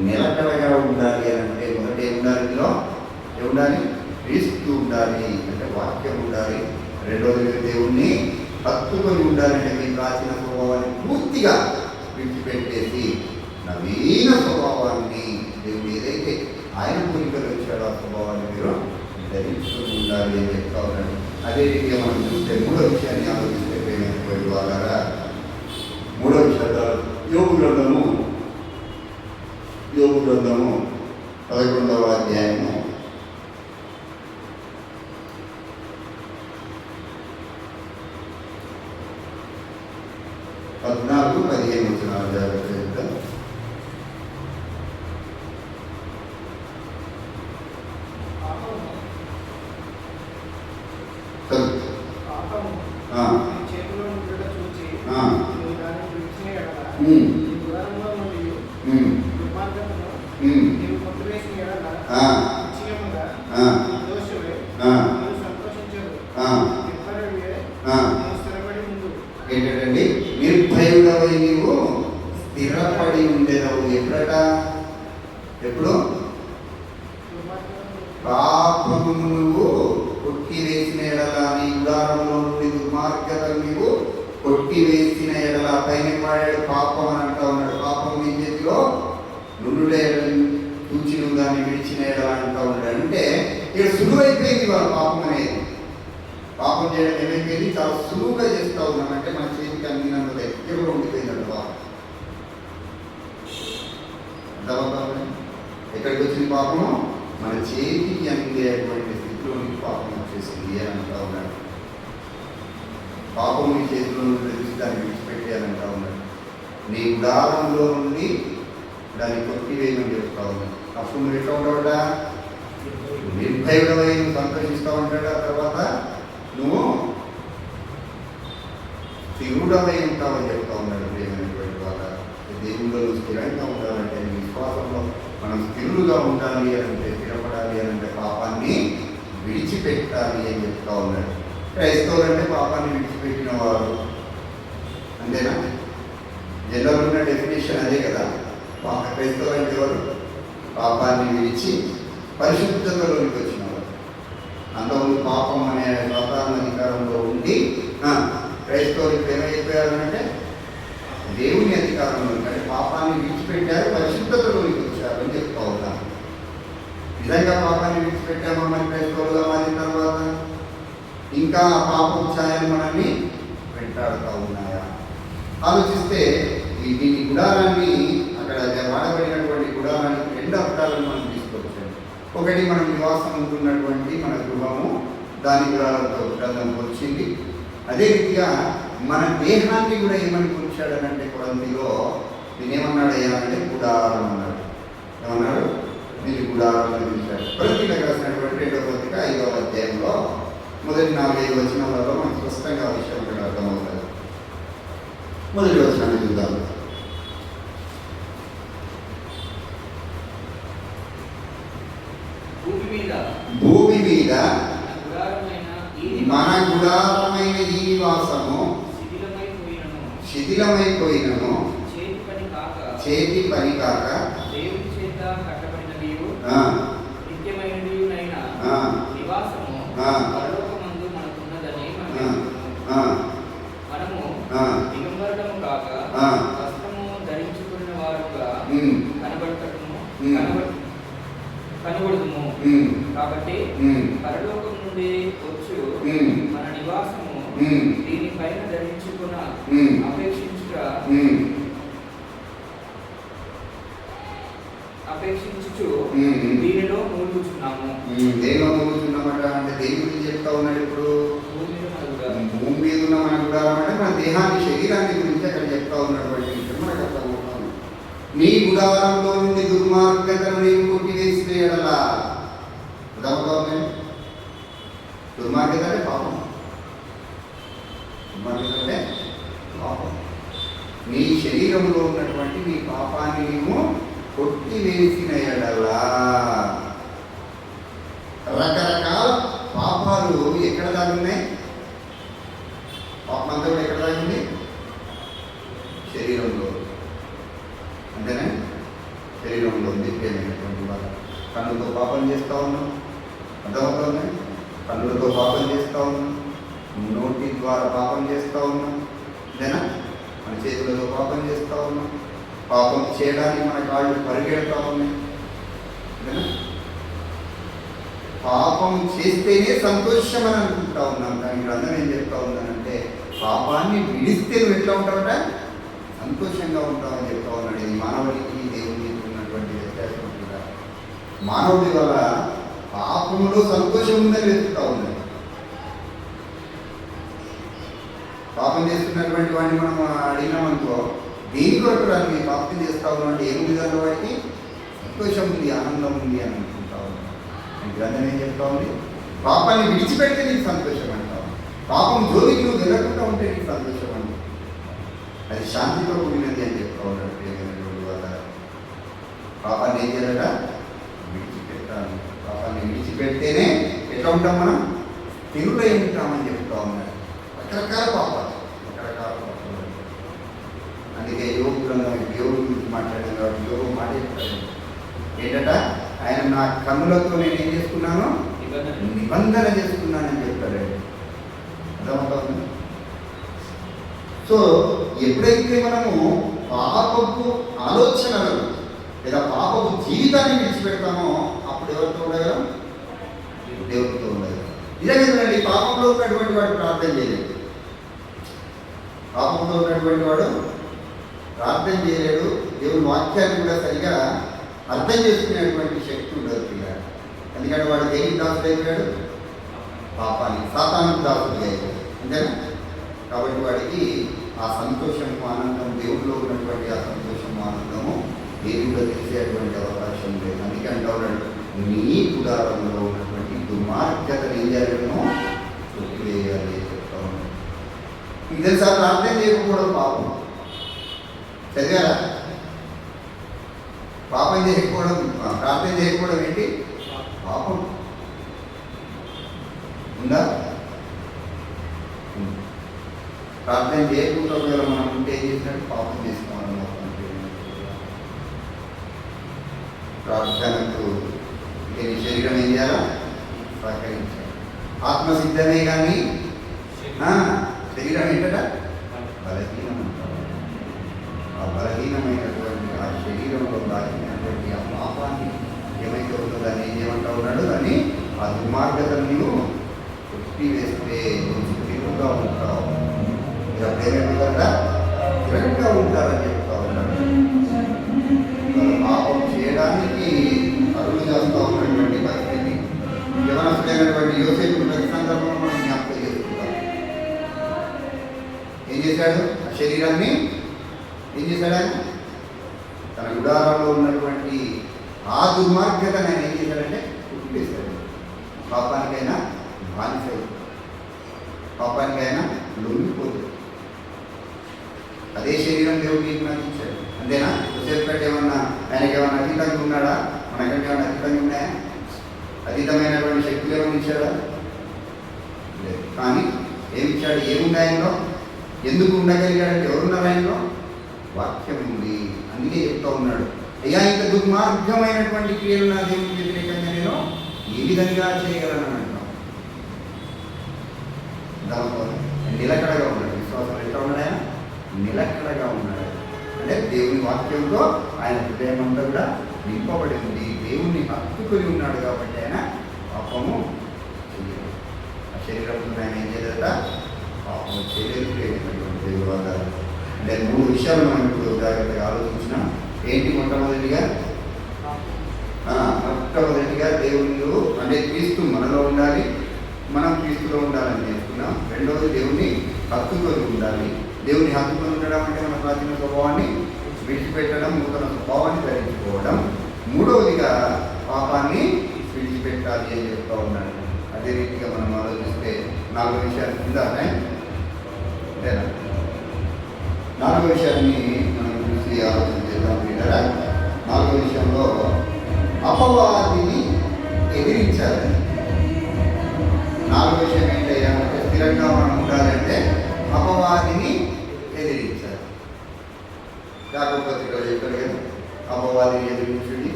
నిలకడగా ఉండాలి అని అంటే మొదట ఏముండాలి? క్రీస్తు ఉండాలి అంటే వాక్యం ఉండాలి. రెండోది మీరు దేవుణ్ణి హత్తుకొని ఉండాలంటే మీ ప్రాచీన స్వభావాన్ని పూర్తిగా విడిచిపెట్టేసి నవీన స్వభావాన్ని దేవుడు ఏదైతే ఆయన పూర్తికలు వచ్చాడో ఆ స్వభావాన్ని మీరు ధరించుకొని ఉండాలి అని చెప్తా ఉన్నాడు. అదే రీతిగా మనం చూస్తే మూడో విషయాన్ని ఆలోచిస్తే ప్రేమైనటువంటి వాళ్ళారా, మూడో విషయాలు యోగు గ్రంథము 11వ అధ్యాయము 14-15 వచనాలు జాగ్రత్త చేద్దాం. ఏంటండి? నిర్భయుడవై నీవు స్థిరపడి ఉండేదవు. ఎప్పుడు? పాపము నువ్వు కొట్టివేసిన ఎడల, నీ గుడారంలో నుండి దుర్మార్గతను నీవు కొట్టివేసిన ఎడల. పైన వాడాడు పాపం అని అంటా ఉన్నాడు. పాపం నీ చేతిలో నుండుడే కూర్చుని దాన్ని విడిచిన ఎడల అంటా ఉన్నాడు. అంటే ఇక్కడ సులువైపోయింది వాళ్ళ పాపం అనేది. పాపం చేయడం ఏమైపోయింది? చాలా సులువుగా చేస్తూ ఉన్నాం. అంటే మన చేతికి అన్ని నన్ను దగ్గరలో ఉండిపోయిందంట పాపం. ఎక్కడికి వచ్చింది పాపము? మన చేతికి అందేటువంటి స్థితిలోనికి పాపం వచ్చేసింది అని అంటా ఉన్నాడు. పాపం నీ చేతిలో నుండి దాన్ని విడిచిపెట్టి అని అంటా ఉన్నాడు. నీ గుడారంలో నుండి దాన్ని కొట్టివేయమని చెప్తా ఉన్నాడు. అప్పుడు నువ్వు ఎట్లా ఉంటావుట? నిర్భయుడవై నువ్వు సంతోషిస్తూ ఉంటాడు. ఆ తర్వాత నువ్వు స్థిరుడమై ఉంటావని చెప్తా ఉన్నాడు. ప్రేమైనటువంటి వాళ్ళ దేవుళ్ళు స్థిరంగా ఉండాలంటే, విశ్వాసంలో మనం స్థిరులుగా ఉండాలి అని అంటే, స్థిరపడాలి అని అంటే పాపాన్ని విడిచిపెట్టాలి అని చెప్తా ఉన్నాడు. క్రైస్తవులు అంటే పాపాన్ని విడిచిపెట్టిన వారు. అంతేనా? జనరల్ ఉన్న డెఫినేషన్ అదే కదా. క్రైస్తవులు అంటే ఎవరు? పాపాన్ని విడిచి పరిశుద్ధతలోనికి వచ్చిన వారు. అంతకుముందు పాపం అనే సాధారణ అధికారంలో ఉండి క్రైస్తవులు ఏమైపోయారంటే దేవుని అధికారంలో అంటే పాపాన్ని విడిచిపెట్టారు, పరిశుద్ధతలోనికి వచ్చారు అని చెప్తా ఉన్నాను. నిజంగా పాపాన్ని విడిచిపెట్టామా మన క్రైస్తవులుగా మారిన తర్వాత? ఇంకా పాపం ఛాయలు మనల్ని వెంటాడుతూ ఉన్నాయా? ఆలోచిస్తే దీని గుడారాన్ని, అక్కడ వాడబడినటువంటి గుడారానికి 2 అర్థాలను మనం తీసుకొచ్చాము. ఒకటి, మనం నివాసం ఉంటున్నటువంటి మన గృహము, దాని గుడారంతో గ్రంథం వచ్చింది. అదే రీతిగా మన దేహాన్ని కూడా ఏమని కూర్చాడనంటే కొరంతిలో నేనేమన్నాడు? ఏమన్నాడంటే గుడారం అన్నాడు. ఏమన్నాడు? దీన్ని గుడారం అని పిలిచాడు. కొరంతిలో రాసినటువంటి 2వ పత్రిక 5వ అధ్యాయంలో మొదటి 4-5 వచనాలలో మనకు స్పష్టంగా ఆ విషయం ఇక్కడ అర్థమవుతుంది. మొదటి వచనాన్ని చూద్దాం. మీద మన గుడారమైన ఈ నివాసము శిథిలమైపోయినను చేతి పని కాక దేవుని చేత కట్టబడినదియు నిత్యమైనదియునైన నివాసము పరలోకమందు మనకున్నదని మనము దిగంబరులము కాక వస్త్రము ధరించుకున్న వారుగా కనబడుదుము. కాబట్టి పరలోకం నుండి వచ్చు మన నివాసము దీనిపైన ధరించుకున్న అపేక్షించుచు దీనిలో మూలుగుచున్నాము. దేనిలో మూలుగుచున్నామట అంటే దేని గురించి చెప్తా ఉన్నాడు ఇప్పుడు? భూమి మీద ఉన్న మన గుడారం అంటే మన దేహాన్ని శరీరాన్ని గురించి అక్కడ చెప్తా ఉన్నటువంటి విషయం మనకు అర్థమవుతాం. నీ గుడారంలో నుండి దుర్మార్గతను నీవు కొట్టివేసిన ఎడలా, అర్థమవుతుంది. దుర్మార్గత అంటే పాపం. దుర్మార్గత అంటే పాపం. నీ శరీరంలో ఉన్నటువంటి నీ పాపాన్ని నీవు కొట్టివేసిన ఎడలా, రకరకాల పాపాలు ఎక్కడ దాగున్నాయి? పాపం అంతా కూడా ఎక్కడ దాగింది? శరీరంలో. అంతేనా? శరీరంలో నిత్యమైనటువంటి వాళ్ళు కన్నులతో పాపం చేస్తూ ఉన్నాం, అర్థమవుతుంది. కన్నులతో పాపం చేస్తూ ఉన్నాం, నోటి ద్వారా పాపం చేస్తూ ఉన్నాం, అంతేనా? మన చేతులతో పాపం చేస్తూ ఉన్నాం, పాపం చేయడానికి మన కాళ్ళు పరిగెడతా ఉన్నాయి, అంతేనా? పాపం చేస్తేనే సంతోషం అని అనుకుంటా ఉన్నాం. కానీ గ్రంథం ఏం చెప్తా ఉన్నానంటే పాపాన్ని విడిస్తే నువ్వు ఎట్లా ఉంటావట? సంతోషంగా ఉంటావని చెప్తా ఉన్నాడు. ఇది మానవుడికి దేవునికి ఉన్నటువంటి వ్యత్యాసం. మానవుడి వల్ల పాపంలో సంతోషం ఉందని వెతుకుతా ఉన్నది. పాపం చేస్తున్నటువంటి వాడిని మనం అడిగినామనుకో, దేని కొరకు రాని పాపం చేస్తా ఉన్నాడు, ఏముంది దాని వాడికి? సంతోషం ఉంది, ఆనందం ఉంది అని అనుకుంటా ఉన్నాడు. గ్రంథం ఏం చెప్తా ఉంది? పాపాన్ని విడిచిపెడితే నీకు సంతోషం అంటావు. పాపం జోలికి నువ్వు వెళ్ళకుండా ఉంటే నీకు సంతోషం అంటావు. అది శాంతితో కూడినది అని చెప్తా ఉన్నాడు. పాపాన్ని ఏం చేయాలట? విడిచిపెట్టాలి. పాపాన్ని విడిచిపెడితేనే ఎట్లా ఉంటాం? మనం తిరులై ఉంటామని చెప్తా ఉన్నాడు. రకరకాల పాపాలు. అందుకే యోగు గ్రంథం యోగు గురించి మాట్లాడాను కాబట్టి యోగు మాట చెప్తాడు ఏంటట? ఆయన నా కన్నులతో నేను ఏం చేసుకున్నాను? నిబంధన చేసుకున్నానని చెప్తాడండి. అర్థమవుతుంది. సో ఎప్పుడైతే మనము పాపపు ఆలోచనలను లేదా పాపపు జీవితాన్ని విడిచిపెడతామో అప్పుడు ఎవరితో ఉండగలం? దేవుడితో ఉండగలం. నిజంగా పాపంలో ఉన్నటువంటి వాడు ప్రార్థన చేయలేడు. పాపంలో ఉన్నటువంటి వాడు ప్రార్థన చేయలేడు. దేవుని వాక్యాన్ని కూడా సరిగా అర్థం చేసుకునేటువంటి శక్తి ఉండదు పిల్లాడు. ఎందుకంటే వాడు దేనికి దాసుడు అయిపోయాడు? పాపానికి, సాతానికి దాసుడు అయిపోయాడు, అంతేనా? కాబట్టి వాడికి ఆ సంతోషము ఆనందం, దేవుడిలో ఉన్నటువంటి ఆ సంతోషము ఆనందము దేవుడిలో తెలిసేటువంటి అవకాశం లేదు. అందుకే అంటా ఉన్నాడు, నీ గుడారంలో ఉన్నటువంటి దుర్మార్గతను ఏం చేయాలనో తొక్కివేయాలి చెప్తా ఉన్నాడు. ఇది తెలుసా? ప్రార్థన చేయకపోవడం పాపం. చదివారా? పాపం చేయకపోవడం, ప్రార్థన చేయకపోవడం ఏంటి? పాపం. ఉందా? ప్రార్థన చేయకుండా ఒకవేళ మనం ఉంటే ఏం చేసినట్టు? పాపం చేసుకోవాలి. ప్రార్థనకు నీ శరీరం ఏం చేయాలా? సహకరించాలి. ఆత్మసిద్ధమే కానీ శరీరం ఏంటట? బలహీనం అంటారు. ఆ బలహీనమైనటువంటి ఆ శరీరంలో దాచినటువంటి ఆ పాపాన్ని ఏమైతే ఉందో దాన్ని ఏం చేయమంటా ఉన్నాడు? దాన్ని ఆ దుర్మార్గతను నీవు కొట్టివేస్తే స్థిరంగా ఉంటావు. మీరు అప్పుడేమవుతారట? స్థిరంగా ఉంటారని చెప్తా ఉన్నాడు. పాపం చేయడానికి అరువు చేస్తూ ఉన్నటువంటి పరిస్థితి యవనస్తుడైనటువంటి యోసేపు ప్రతి సందర్భంలో మనం జ్ఞాపకం చేసుకుంటాం. ఏం చేశాడు? ఆ శరీరాన్ని ఏం చేశాడు? తన గుడారంలో ఉన్నటువంటి ఆ దుర్మార్గతను ఆయన ఏం చేశాడంటే కుట్టివేశాడు. పాపానికైనా బానిసై, పాపానికైనా లొంగిపోతుంది. అదే శరీరం దేవుడికి నటించాడు, అంతేనా? యోసేపు కంటే ఏమన్నా ఆయనకి ఏమన్నా అతీతంగా ఉన్నాడా? మనకంటే ఏమన్నా అతీతంగా ఉన్నాయా? అతీతమైనటువంటి శక్తులు ఏమైనా ఇచ్చాడా? లేదు. కానీ ఏమి ఇచ్చాడు? ఏముంది ఆయనలో? ఎందుకు ఉండగలిగాడంటే ఎవరున్నారు ఆయనలో? వాక్యం ఉంది. అందుకే చెప్తా ఉన్నాడు, అయ్యా ఇంత దుర్మార్గమైనటువంటి క్రియలు నా దేవునికి వ్యతిరేకంగా నేను ఏ విధంగా చేయగలను అంటాం. దాంతో నిలకడగా ఉన్నాడు. విశ్వాసం ఎట్లా ఉన్నాడు? ఆయన నిలకడగా ఉన్నాడు. అంటే దేవుని వాక్యంతో ఆయన హృదయం అంతా కూడా నింపబడి ఉంది. దేవుణ్ణి హత్తుకొని ఉన్నాడు కాబట్టి ఆయన పాపము చేయలేదు. ఆ శరీరంతో ఆయన ఏం చేయలేదట? పాపము చేయలేదు. దేవుడు ఆధారం అంటే 3 విషయాలు మనం ఇప్పుడు జాగ్రత్తగా ఆలోచించినాం. ఏంటి? మొట్టమొదటిగా దేవుళ్ళు అంటే క్రీస్తు మనలో ఉండాలి, మనం క్రీస్తులో ఉండాలని నేర్చుకున్నాం. రెండవది దేవుని హత్తుకొని ఉండాలి. దేవుని హత్తుకొని ఉండడం అంటే మన ప్రాచీన స్వభావాన్ని విడిచిపెట్టడం, నూతన స్వభావాన్ని ధరించుకోవడం. మూడవదిగా పాపాన్ని విడిచిపెట్టాలి అని చెప్తా ఉన్నాడు. అదే రీతిగా మనం ఆలోచిస్తే 4 విషయాలు కింద అంతేనా? 4 విషయాన్ని మనం చూసి ఆలోచన చేద్దాం. వినరా? 4 విషయంలో అపవాదిని ఎదిరించాలి. 4 విషయం ఏంటంటే స్థిరంగా మనం ఉండాలంటే అపవాదిని ఎదిరించాలి. యాకోబు పత్రికలో చెప్పారు కదా, అపవాదిని ఎదిరించుడి,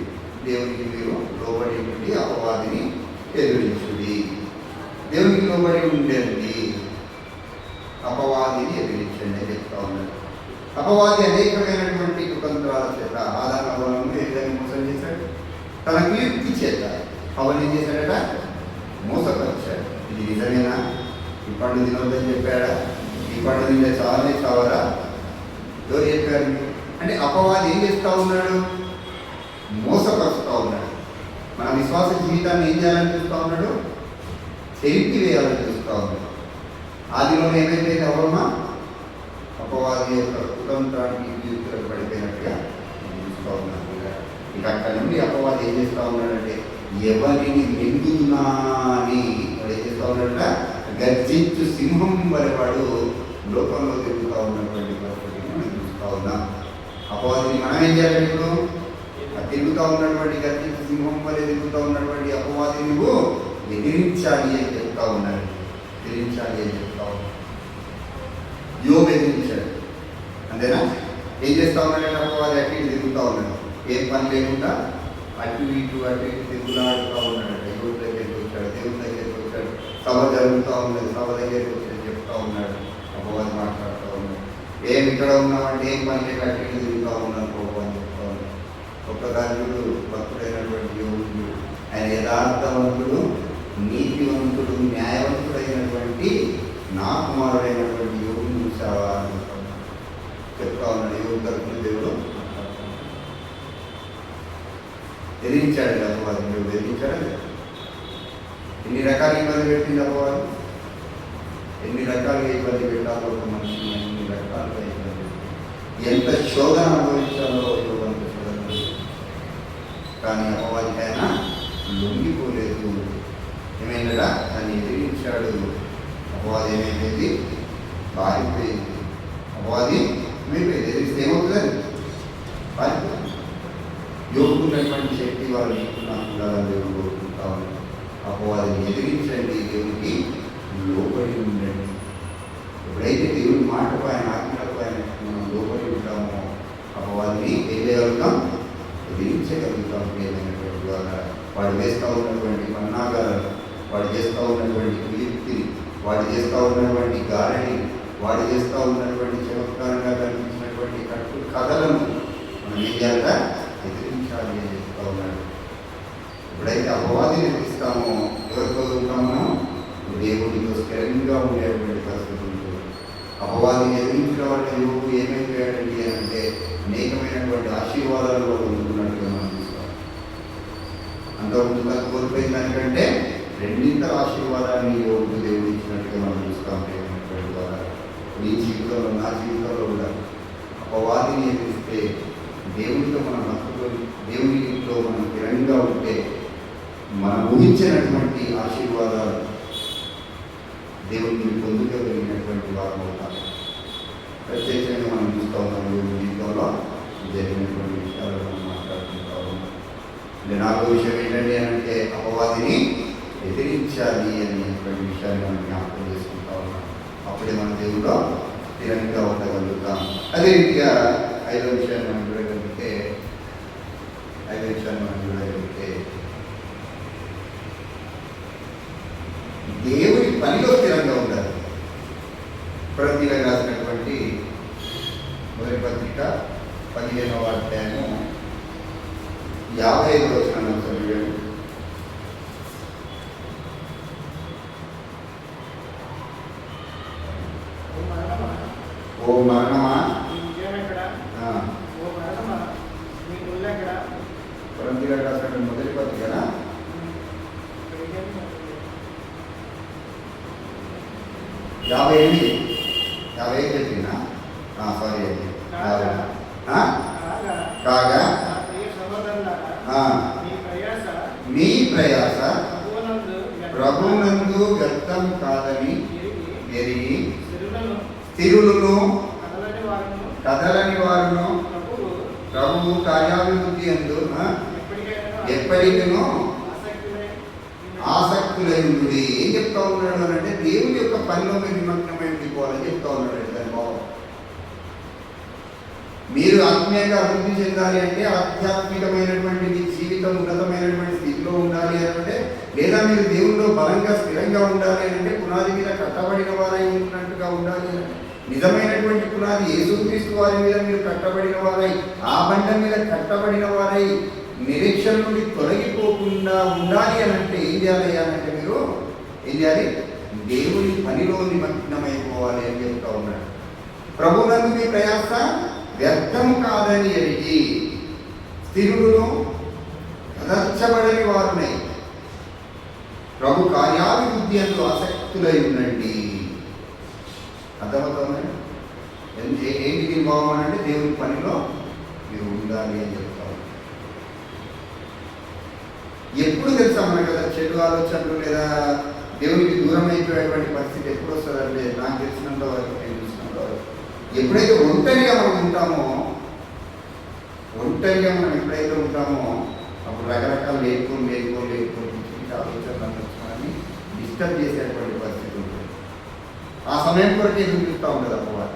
దేవునికి మీరు లోబడి ఉండి అపవాదిని ఎదిరించుడి. దేవునికి లోబడి ఉండండి, అపవాదిని ఎదిరించండి అని చెప్తా ఉన్నాడు. అపవాది అనేకమైనటువంటి కుతంత్రాల చేత ఆదాను ఏ విధంగా మోసం చేశాడు? తన కీర్తి చేత అవన్నీ ఏం చేశాడట? మోసపరిచాడు. ఇది నిజమేనా? ఈ పండు తినొద్దని చెప్పాడా? ఈ పండు తింటే చాలే చావరా? ఎవరు చెప్పారు? అంటే అపవాది ఏం చేస్తూ ఉన్నాడు? మోసపరుస్తూ ఉన్నాడు. మన విశ్వాస జీవితాన్ని ఏం చేయాలని చూస్తూ ఉన్నాడు? చెరిపి వేయాలని చూస్తూ ఉన్నాడు. ఆదిలో ఏమైతే అవమా అపవాది యొక్క కుతంత్రానికి కీర్తులకు పడిపోయినట్టుగా చూస్తూ ఉన్నాడు. ఇక అక్కడి నుండి అపవాది ఏం చేస్తూ ఉన్నాడంటే ఎవరిని నిందుతున్నా అని వాడు ఏం చేస్తూ ఉన్నాడంట? గర్జించు సింహం వలె వాడు లోకంలో తిరుగుతూ ఉన్నటువంటి పరిస్థితిని మనం చూస్తూ ఉన్నాం. అపవాదిని మనం ఏం చేయాలి? ఇప్పుడు తిరుగుతూ ఉన్నటువంటి గర్జించు సింహం వలె తిరుగుతూ ఉన్నటువంటి అపవాదిని నువ్వు ఎదిరించాలి అని చెప్తా ఉన్నాడు. ఎదిరించాలి అని చెప్తా ఉన్నాడు. యోబు ఎదిరించాడు. అంతేనా? ఏం చేస్తా ఉన్నాడంటే అపవాది అటు ఇటు తిరుగుతూ ఉన్నాడు. ఏం పని లేకుండా అటు ఇటు తిరుగులాడుతూ ఉన్నాడు. దేవుడి దగ్గరికి వచ్చాడు, దేవుడి దగ్గరికి వచ్చాడు. సభ జరుగుతూ ఉన్నది, సభ దగ్గరికి వచ్చి చెప్తా ఉన్నాడు. అపవాది మాట్లాడుతూ ఉన్నాడు. ఏం ఇక్కడ ఉన్నామంటే ఏం పని లేక అటు ఇటు తిరుగుతూ ఉన్నాడు అపవాది చెప్తా ఉన్నాడు. ఒక రాజుడు భక్తుడైనటువంటి యోగుడు, ఆయన యథార్థవంతుడు, నీతివంతుడు, న్యాయవంతుడైనటువంటి నా కుమారుడైనటువంటి యోగుని చూసావా అని చెప్తా ఉన్నాడు. యోగు తరపున దేవుడు ఎదిరించాడు. అపవాది దేవుడు ఎదిరించాడు. ఎన్ని రకాల ఇబ్బంది పెట్టింది అపవాది? ఎన్ని రకాలుగా ఇబ్బంది పెట్టాలో ఒక మనిషిని ఎన్ని రకాలుగా ఇబ్బంది, ఎంత శోధన అనుభవించాలో అంత శోధన. కానీ అపవాదికైనా లొంగిపోలేదు. ఏమైందా? దాన్ని ఎదిరించాడు. అపవాది ఏమైపోయింది? పారిపోయింది. అపవాది ఏమైపోయింది? ఎదిరిస్తే ఏమవుతుందని పారిపోయింది. యోగుకున్నటువంటి శక్తి వాళ్ళు నాకు దేవుడు కోరుకుంటా ఉన్నాడు. అపవాదిని ఎదిరించండి, దేవునికి లోబడి ఉండండి. ఎప్పుడైతే దేవుడి మాటకు ఆయన ఆజ్ఞలకు ఆయన మనం లోబడి ఉంటామో అపవాదిని ఏం చేయగలుగుతాం? ఎదిరించగలుగుతాం. ఏదైనటువంటి వాడు వేస్తూ ఉన్నటువంటి పన్నాగాలను, వాడు చేస్తూ ఉన్నటువంటి కుయుక్తిని, వాడు చేస్తూ ఉన్నటువంటి గాలిని, వాడు చేస్తూ ఉన్నటువంటి చమత్కారంగా కనిపించినటువంటి కథలను మనం ఏం చేయాలంట? ఎదిరించాలి అని చెప్తా ఉన్నాడు. ఎప్పుడైతే అపవాదిని ఎదిరిస్తామో ఎవరితో ఉంటామో దేవుడితో స్థిరంగా ఉండేటువంటి పరిస్థితి ఉంటుంది. అపవాదిని ఎదిరించడం వల్ల యోగు ఏమైపోయాడండి అంటే అనేకమైనటువంటి ఆశీర్వాదాలు పొందుతున్నట్టుగా మనం చూస్తాం. అంతకుముందు తను కోల్పోయిన దానికంటే 2 ఆశీర్వాదాన్ని యోగు దేవుడు ఇచ్చినట్టుగా మనం చూస్తాం. నీ జీవితంలో, నా జీవితంలో కూడా అపవాదిని ఎదిరిస్తే దేవునితో మనం హత్తుకొని దేవునితో మనం స్థిరంగా ఉంటే మనం ఊహించినటువంటి ఆశీర్వాదాలు దేవుడిని పొందుకోగలిగినటువంటి వారు అవుతారు. ప్రత్యేకంగా మనం చూస్తూ ఉన్నాం. జీవితంలో జరిగినటువంటి విషయాలు మనం మాట్లాడుకుంటూ ఉన్నాం. నాలుగో విషయం ఏంటంటే అంటే అపవాదిని ఎదిరించాలి అనేటువంటి విషయాన్ని మనం జ్ఞాపకం చేసుకుంటా ఉన్నాం. అప్పుడే మన దేవుడు స్థిరంగా ఉండగలుగుతాం. అదే రీతిగా ఐదో విషయాన్ని మనం చూడగలిగితే దేవుడి పనిలో స్థిరంగా ఉండాలి. కొరింథీయులకు రాసినటువంటి మొదటి పత్రిక 15వ అధ్యాయము 55వ వచనం చదివాము. ఓ మరణమా కొరింథీయులకు రాసినటువంటి మొదటి పత్రిక 58 చెప్పినా సారీ అండి. కాగా మీ ప్రయాస ప్రభువునందు వ్యక్తం కాదని ఎరిగి స్థిరులను కదలని వారును ప్రభువు కార్యాభివృద్ధి అందు ఎప్పటికీ ఆసక్తులైంది. ఏం చెప్తా ఉన్నాడు అని అంటే దేవుని యొక్క పనిలో మీరు నిమగ్నమై ఉండిపోవాలని చెప్తా ఉన్నాడు. దాని భావం మీరు ఆత్మీయంగా అభివృద్ధి చెందాలి అంటే ఆధ్యాత్మికమైనటువంటి మీ జీవితం ఉన్నతమైనటువంటి స్థితిలో ఉండాలి అంటే, లేదా మీరు దేవుల్లో బలంగా స్థిరంగా ఉండాలి అంటే పునాది మీద కట్టబడిన వారై ఉన్నట్టుగా ఉండాలి అంటే, నిజమైనటువంటి పునాది యేసుక్రీస్తు వారి మీద మీరు కట్టబడిన వారై, ఆ బండ మీద కట్టబడిన వారై నిరీక్షణ నుండి తొలగిపోకుండా ఉండాలి అని అంటే ఏం చేయాలి అంటే మీరు ఏం చేయాలి? దేవుని పనిలో నిమగ్నమైపోవాలి అని చెప్తా ఉన్నాడు. ప్రభువునందు మీ ప్రయాస వ్యర్థం కాదని ఎరిగి స్థిరులను కదర్చబడని వారునై ప్రభు కార్యాభివృద్ధి అందు ఆసక్తులై ఉండండి. అర్థమవుతుంది ఏంటి దీని భావం అంటే దేవుని పనిలో మీరు ఉండాలి అని చెప్తారు. ఎప్పుడు తెలుసా మనకు కదా చెడు ఆలోచనలు లేదా దేవునికి దూరం అయిపోయేటువంటి పరిస్థితి ఎప్పుడు వస్తుందంటే, నాకు తెలిసినంత వరకు నేను చూసినంత వరకు ఎప్పుడైతే ఒంటరిగా మనం ఉంటామో ఎప్పుడైతే ఉంటామో అప్పుడు రకరకాల లేకపోతే ఆలోచనలు వచ్చి డిస్టర్బ్ చేసేటువంటి పరిస్థితి ఉంటుంది. ఆ సమయం కొరకు ఎదురు చూస్తూ ఉంటుంది అప్పవాడు.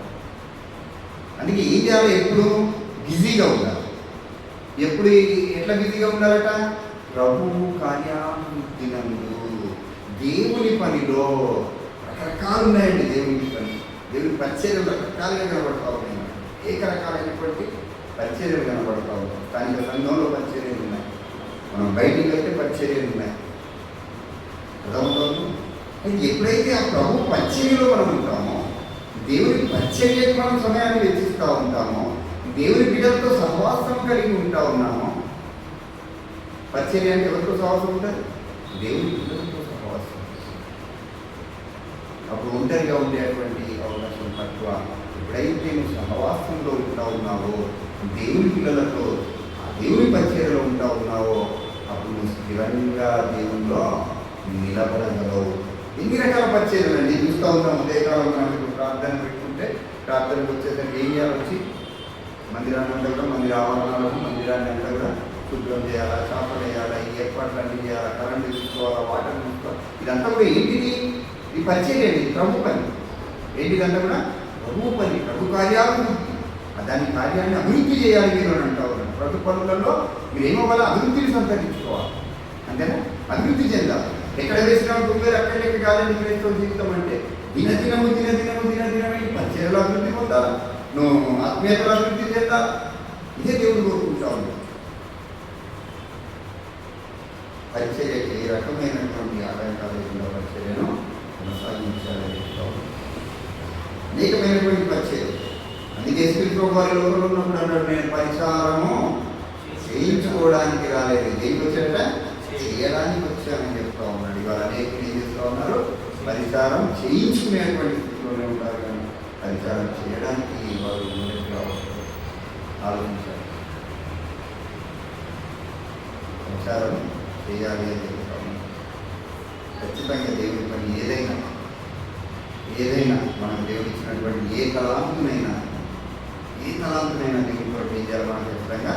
అందుకే ఏం చేయాలి? ఎప్పుడు బిజీగా ఉండాలి. ఎప్పుడు ఎట్లా బిజీగా ఉండాలట? ప్రభువు కార్యాభివృద్ధినందు దేవుని పనిలో రకరకాలు ఉన్నాయండి. దేవుని పరిచర్యలు రకరకాలుగా కనబడతా ఉన్నాయి. ఏకరకాలైనటువంటి పరిచర్యలు కనబడతా ఉంటాయి. స్థానిక సంఘంలో పరిచర్యలు ఉన్నాయి, మనం బయటికి వెళ్తే పరిచర్యలు ఉన్నాయి. అర్థమవుతుంది. ఎప్పుడైతే ఆ ప్రభు పరిచర్యలో మనం ఉంటామో, దేవుని పరిచర్యకు మనం సమయాన్ని వెచ్చిస్తూ ఉంటామో, దేవుని బిడ్డలతో సహవాసం కలిగి ఉంటా ఉన్నామో, పరిచర్య అంటే ఎవరితో సహవాసం ఉంటుంది? దేవుని బిడ్డలతో సహవాసం. అప్పుడు ఒంటరిగా ఉండేటువంటి అవకాశం తక్కువ. ఎప్పుడైతే నువ్వు సహవాసంలో ఉంటా ఉన్నావో, దేవుని పిల్లలతో ఆ దేవుని పరిచర్యలో ఉంటా ఉన్నావో, అప్పుడు నువ్వు స్థిరంగా దేవుల్లో నిలబడగలవు. ఎన్ని రకాల పరిచర్యలు అండి చూస్తూ ఉంటాం. ఉదయకాలం మనకు ప్రార్థన పెట్టుకుంటే ప్రార్థనకు వచ్చేసరికి ఏం చేయాలి? వచ్చి మందిరాన్ని అంతా కూడా మందిర ఆవరణాలను మందిరాన్ని అంతా కూడా శుభ్రం చేయాలా, చేపలు వేయాలా, ఈ ఏర్పాట్లు అన్నీ చేయాలా, కరెంట్ తీసుకోవాలా, వాటర్ తీసుకోవాలి. ఇదంతా కూడా ఏంటిది? ఈ పరిచయం ఏంటి? ప్రభు పని. ఏంటిదంతా కూడా ప్రభు పని, ప్రభు కార్యాభివృద్ధి. దాని కార్యాన్ని అభివృద్ధి చేయాలి మీరు అని అంటా ఉన్నారు. ప్రభు పనులలో మీరు ఏమవ్వాలి? అభివృద్ధిని సంతరించుకోవాలి. అంతేనా? అభివృద్ధి చెందాలి. ఎక్కడ వేసినా గుంపేరు అక్కడ లెక్క కాదని క్రైస్తవ జీవితం అంటే దినదినము పరిచయాలు అభివృద్ధి పొందాలి, నువ్వు ఆత్మీయతలు అభివృద్ధి చెందాలి. ఇదే దేవుడు కోరుకుంటా ఉంది. పరిచర్యకి ఏ రకమైనటువంటి ఆటంకాలు లేకుండా పరిచర్యను కొనసాగించాలని చెప్తా ఉంది. అనేకమైనటువంటి పరిచర్యలు. అందుకే స్పిరిచువల్ వారి లోపల ఉన్నప్పుడు అన్నాడు, నేను పరిచారము చేయించుకోవడానికి రాలేదు, దేనికి వచ్చాడట? చేయడానికి వచ్చానని చెప్తా ఉన్నాడు. ఇవాళ అనేకలు ఏం చేస్తూ ఉన్నారు? పరిచారం చేయించుకునేటువంటి స్థితిలోనే ఉంటారు, కానీ పరిచారం చేయడానికి వారు ముందుకు ఆలోచించారు. పరిచారం చేయాలి అని చెప్తా ఉన్నాడు. ఖచ్చితంగా దేవుడి పని ఏదైనా మనం దేవుడు ఇచ్చినటువంటి ఏ తలాంతునైనా దేవుడితో ఏం చేయాలి? మనం ఖచ్చితంగా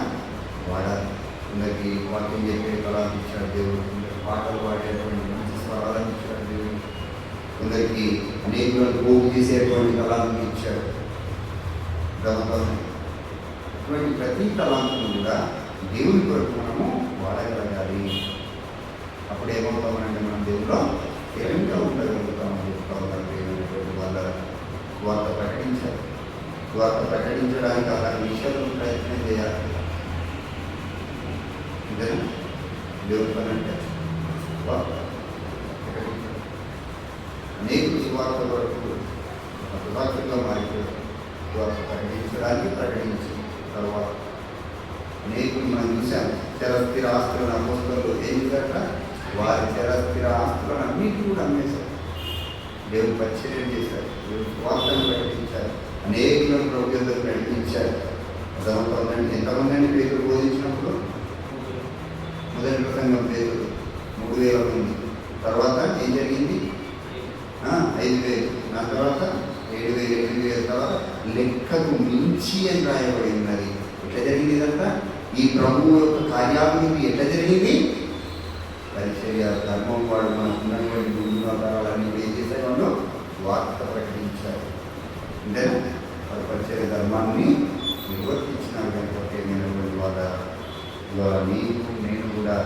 వాడాలి. కొందరికి వాక్యం చెప్పే కళాన్ని ఇచ్చాడు దేవుడు, కొందరికి పాటలు పాడేటువంటి మంచి స్వరాలను ఇచ్చాడు దేవుడు, కొందరికి అనేకులను పోగు చేసేటువంటి కళాన్ని ఇచ్చాడు. అటువంటి ప్రతి తలాంతును కూడా దేవుని కొరకు మనము వాడగలగాలి. అప్పుడు ఏమవుతామనంటే మనం దేవుల్లో స్థిరంగా ఉండగలుగుతామని చెప్తామన్నటువంటి వాళ్ళ వార్త ప్రకటించాలి. వార్త ప్రకటించడానికి అలాంటి విషయాలను ప్రయత్నం చేయాలి. దేవుని పని అంటే వార్త ప్రకటించాలి. అనేక సువార్త వరకు సువార్తగా మారిపోయారు. వార్త ప్రకటించి తర్వాత అనేకులు మనం చూసాం. స్థిర ఆస్తులను అపోస్తలులు ఏం చేశారట? వారి స్థిర ఆస్తులను అన్నింటినీ కూడా అమ్మేశారు. దేవుడు పరిచర్య చేశారు, దేవుడు వార్తను ప్రకటించారు, అనేకులను ప్రభు యొద్దకు నడిపించారు. అర్థమవుతుందండి. ఎంతమంది అండి పేదలు బోధించినప్పుడు? మొదటి ప్రసంగం పేదలు 3000 మంది. తర్వాత ఏం జరిగింది? 5000. నా తర్వాత 7000, 8000. తర్వాత లెక్కకు మించి అని రాయబడినది. ఎట్లా జరిగింది ఇదంతా? ఈ ప్రభువు యొక్క కార్యాభివృద్ధి ఎట్లా జరిగింది? పరిచర్య ధర్మం వాడు మనకు ఉన్నటువంటి గుణాకారాలన్నీ ఏం చేసేవాళ్ళు? వార్త ప్రకటించారు. అంటే వారి పరిచర్య ధర్మాన్ని నిర్వర్తించినారు. కనుక ఏమైనటువంటి వాళ్ళ ద్వారా నీకు నేను కూడా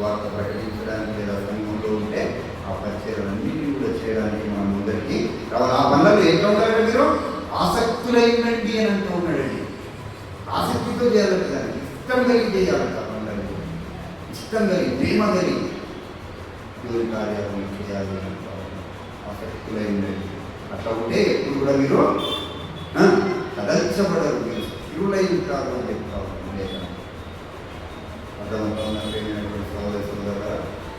వార్త ప్రకటించడానికి లేదా సంఘంలో ఉంటే ఆ పరిచర్యలన్నింటినీ కూడా చేయడానికి మనం ముందరికి రావాలి. ఆ పనులలో ఎట్లా ఉండాలంటే మీరు ఆసక్తులైనండి అని అంటూ ఉన్నాడండి. ఆసక్తితో చేయాలంటే దానికి ఇష్టం కలిగి చేయాలంట. పనులని ఇష్టం కలిగి, ప్రేమ కలిగి దేవుని కార్యాలను చేయాలి అంటారు. ఆసక్తులైనండి. అట్లా ఉంటే ఎప్పుడు కూడా మీరు కదల్చబడరు, మీరు స్థిరులై ఉంటారు అని చెప్తారు. అర్థమవుతుందంటే సోదర సోదరుగా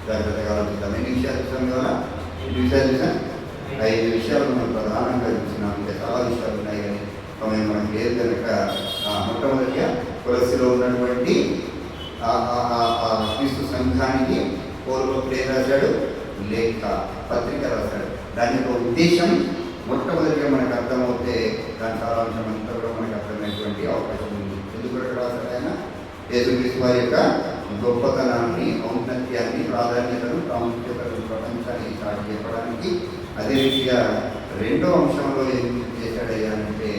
జాగ్రత్తగా ఆలోచిద్దాం. ఎన్ని విషయాలు చూసాం కదా? 5 విషయాలు చూసాం. 5 విషయాలు మనం ప్రధానంగా చూసినాం. ఇంకా చాలా విషయాలు ఉన్నాయి కానీ సమయం మనకి లేదు కనుక మొట్టమొదటిగా కొలస్సీలో ఉన్నటువంటి క్రీస్తు సంఘానికి పూర్వకుడు ఏం రాశాడు? లేఖ, పత్రిక రాశాడు. దాని యొక్క ఉద్దేశం మొట్టమొదటిగా మనకు అర్థమవుతే దాని సారాంశం అంతా కూడా మనకు అర్థమైనటువంటి అవకాశం ఉంది. ఎందుకంటే రాశాడు ఆయన యేసుక్రీస్తు వారి యొక్క గొప్పతనాన్ని, ఔన్నత్యాన్ని, ప్రాధాన్యతను, ప్రాముఖ్యతను ప్రపంచానికి చాటి చెప్పడానికి. అదే రీతిగా రెండో అంశంలో ఏం చేశాడయ్యా అంటే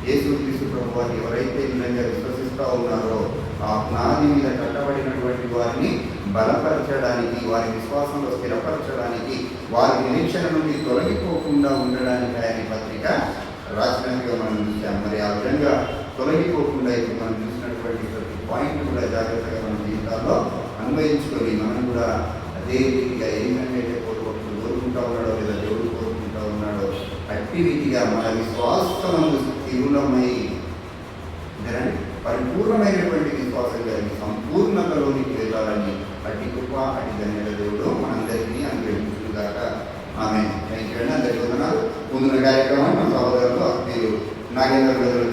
యేసుక్రీస్తు ప్రభు వారు ఎవరైతే నిజంగా విశ్వసిస్తూ ఉన్నారో ఆ పునాది మీద కట్టబడినటువంటి వారిని బలపరచడానికి, వారి విశ్వాసంలో స్థిరపరచడానికి, వారి నిరీక్షణ నుండి తొలగిపోకుండా ఉండడానికి ఆయన పత్రిక రాసినట్టుగా మనం చూసాం. మరి ఆ విధంగా తొలగిపోకుండా ఇప్పుడు మనం చూసినటువంటి ప్రతి పాయింట్ కూడా జాగ్రత్తగా మన జీవితాల్లో అన్వయించుకొని మనం కూడా అదే రీతిగా ఏంటంటే పూర్వకుడు కోరుకుంటా ఉన్నాడో లేదా దేవుడు కోరుకుంటా ఉన్నాడో అట్టి రీతిగా మన విశ్వాసమందు స్థిరులమై పరిపూర్ణమైనటువంటి విశ్వాసం కలిగి సంపూర్ణతలోనికి వెళ్ళాలని అట్టి కృప, అట్టి ధన్యత దేవుడు మనందరినీ అనుగ్రహించుగాక. ఆమె. థ్యాంక్ యూ అండి. అందరికీ వందనాలు. ముందున్న కార్యక్రమం మన సహోదరులు మీరు నాగేంద్ర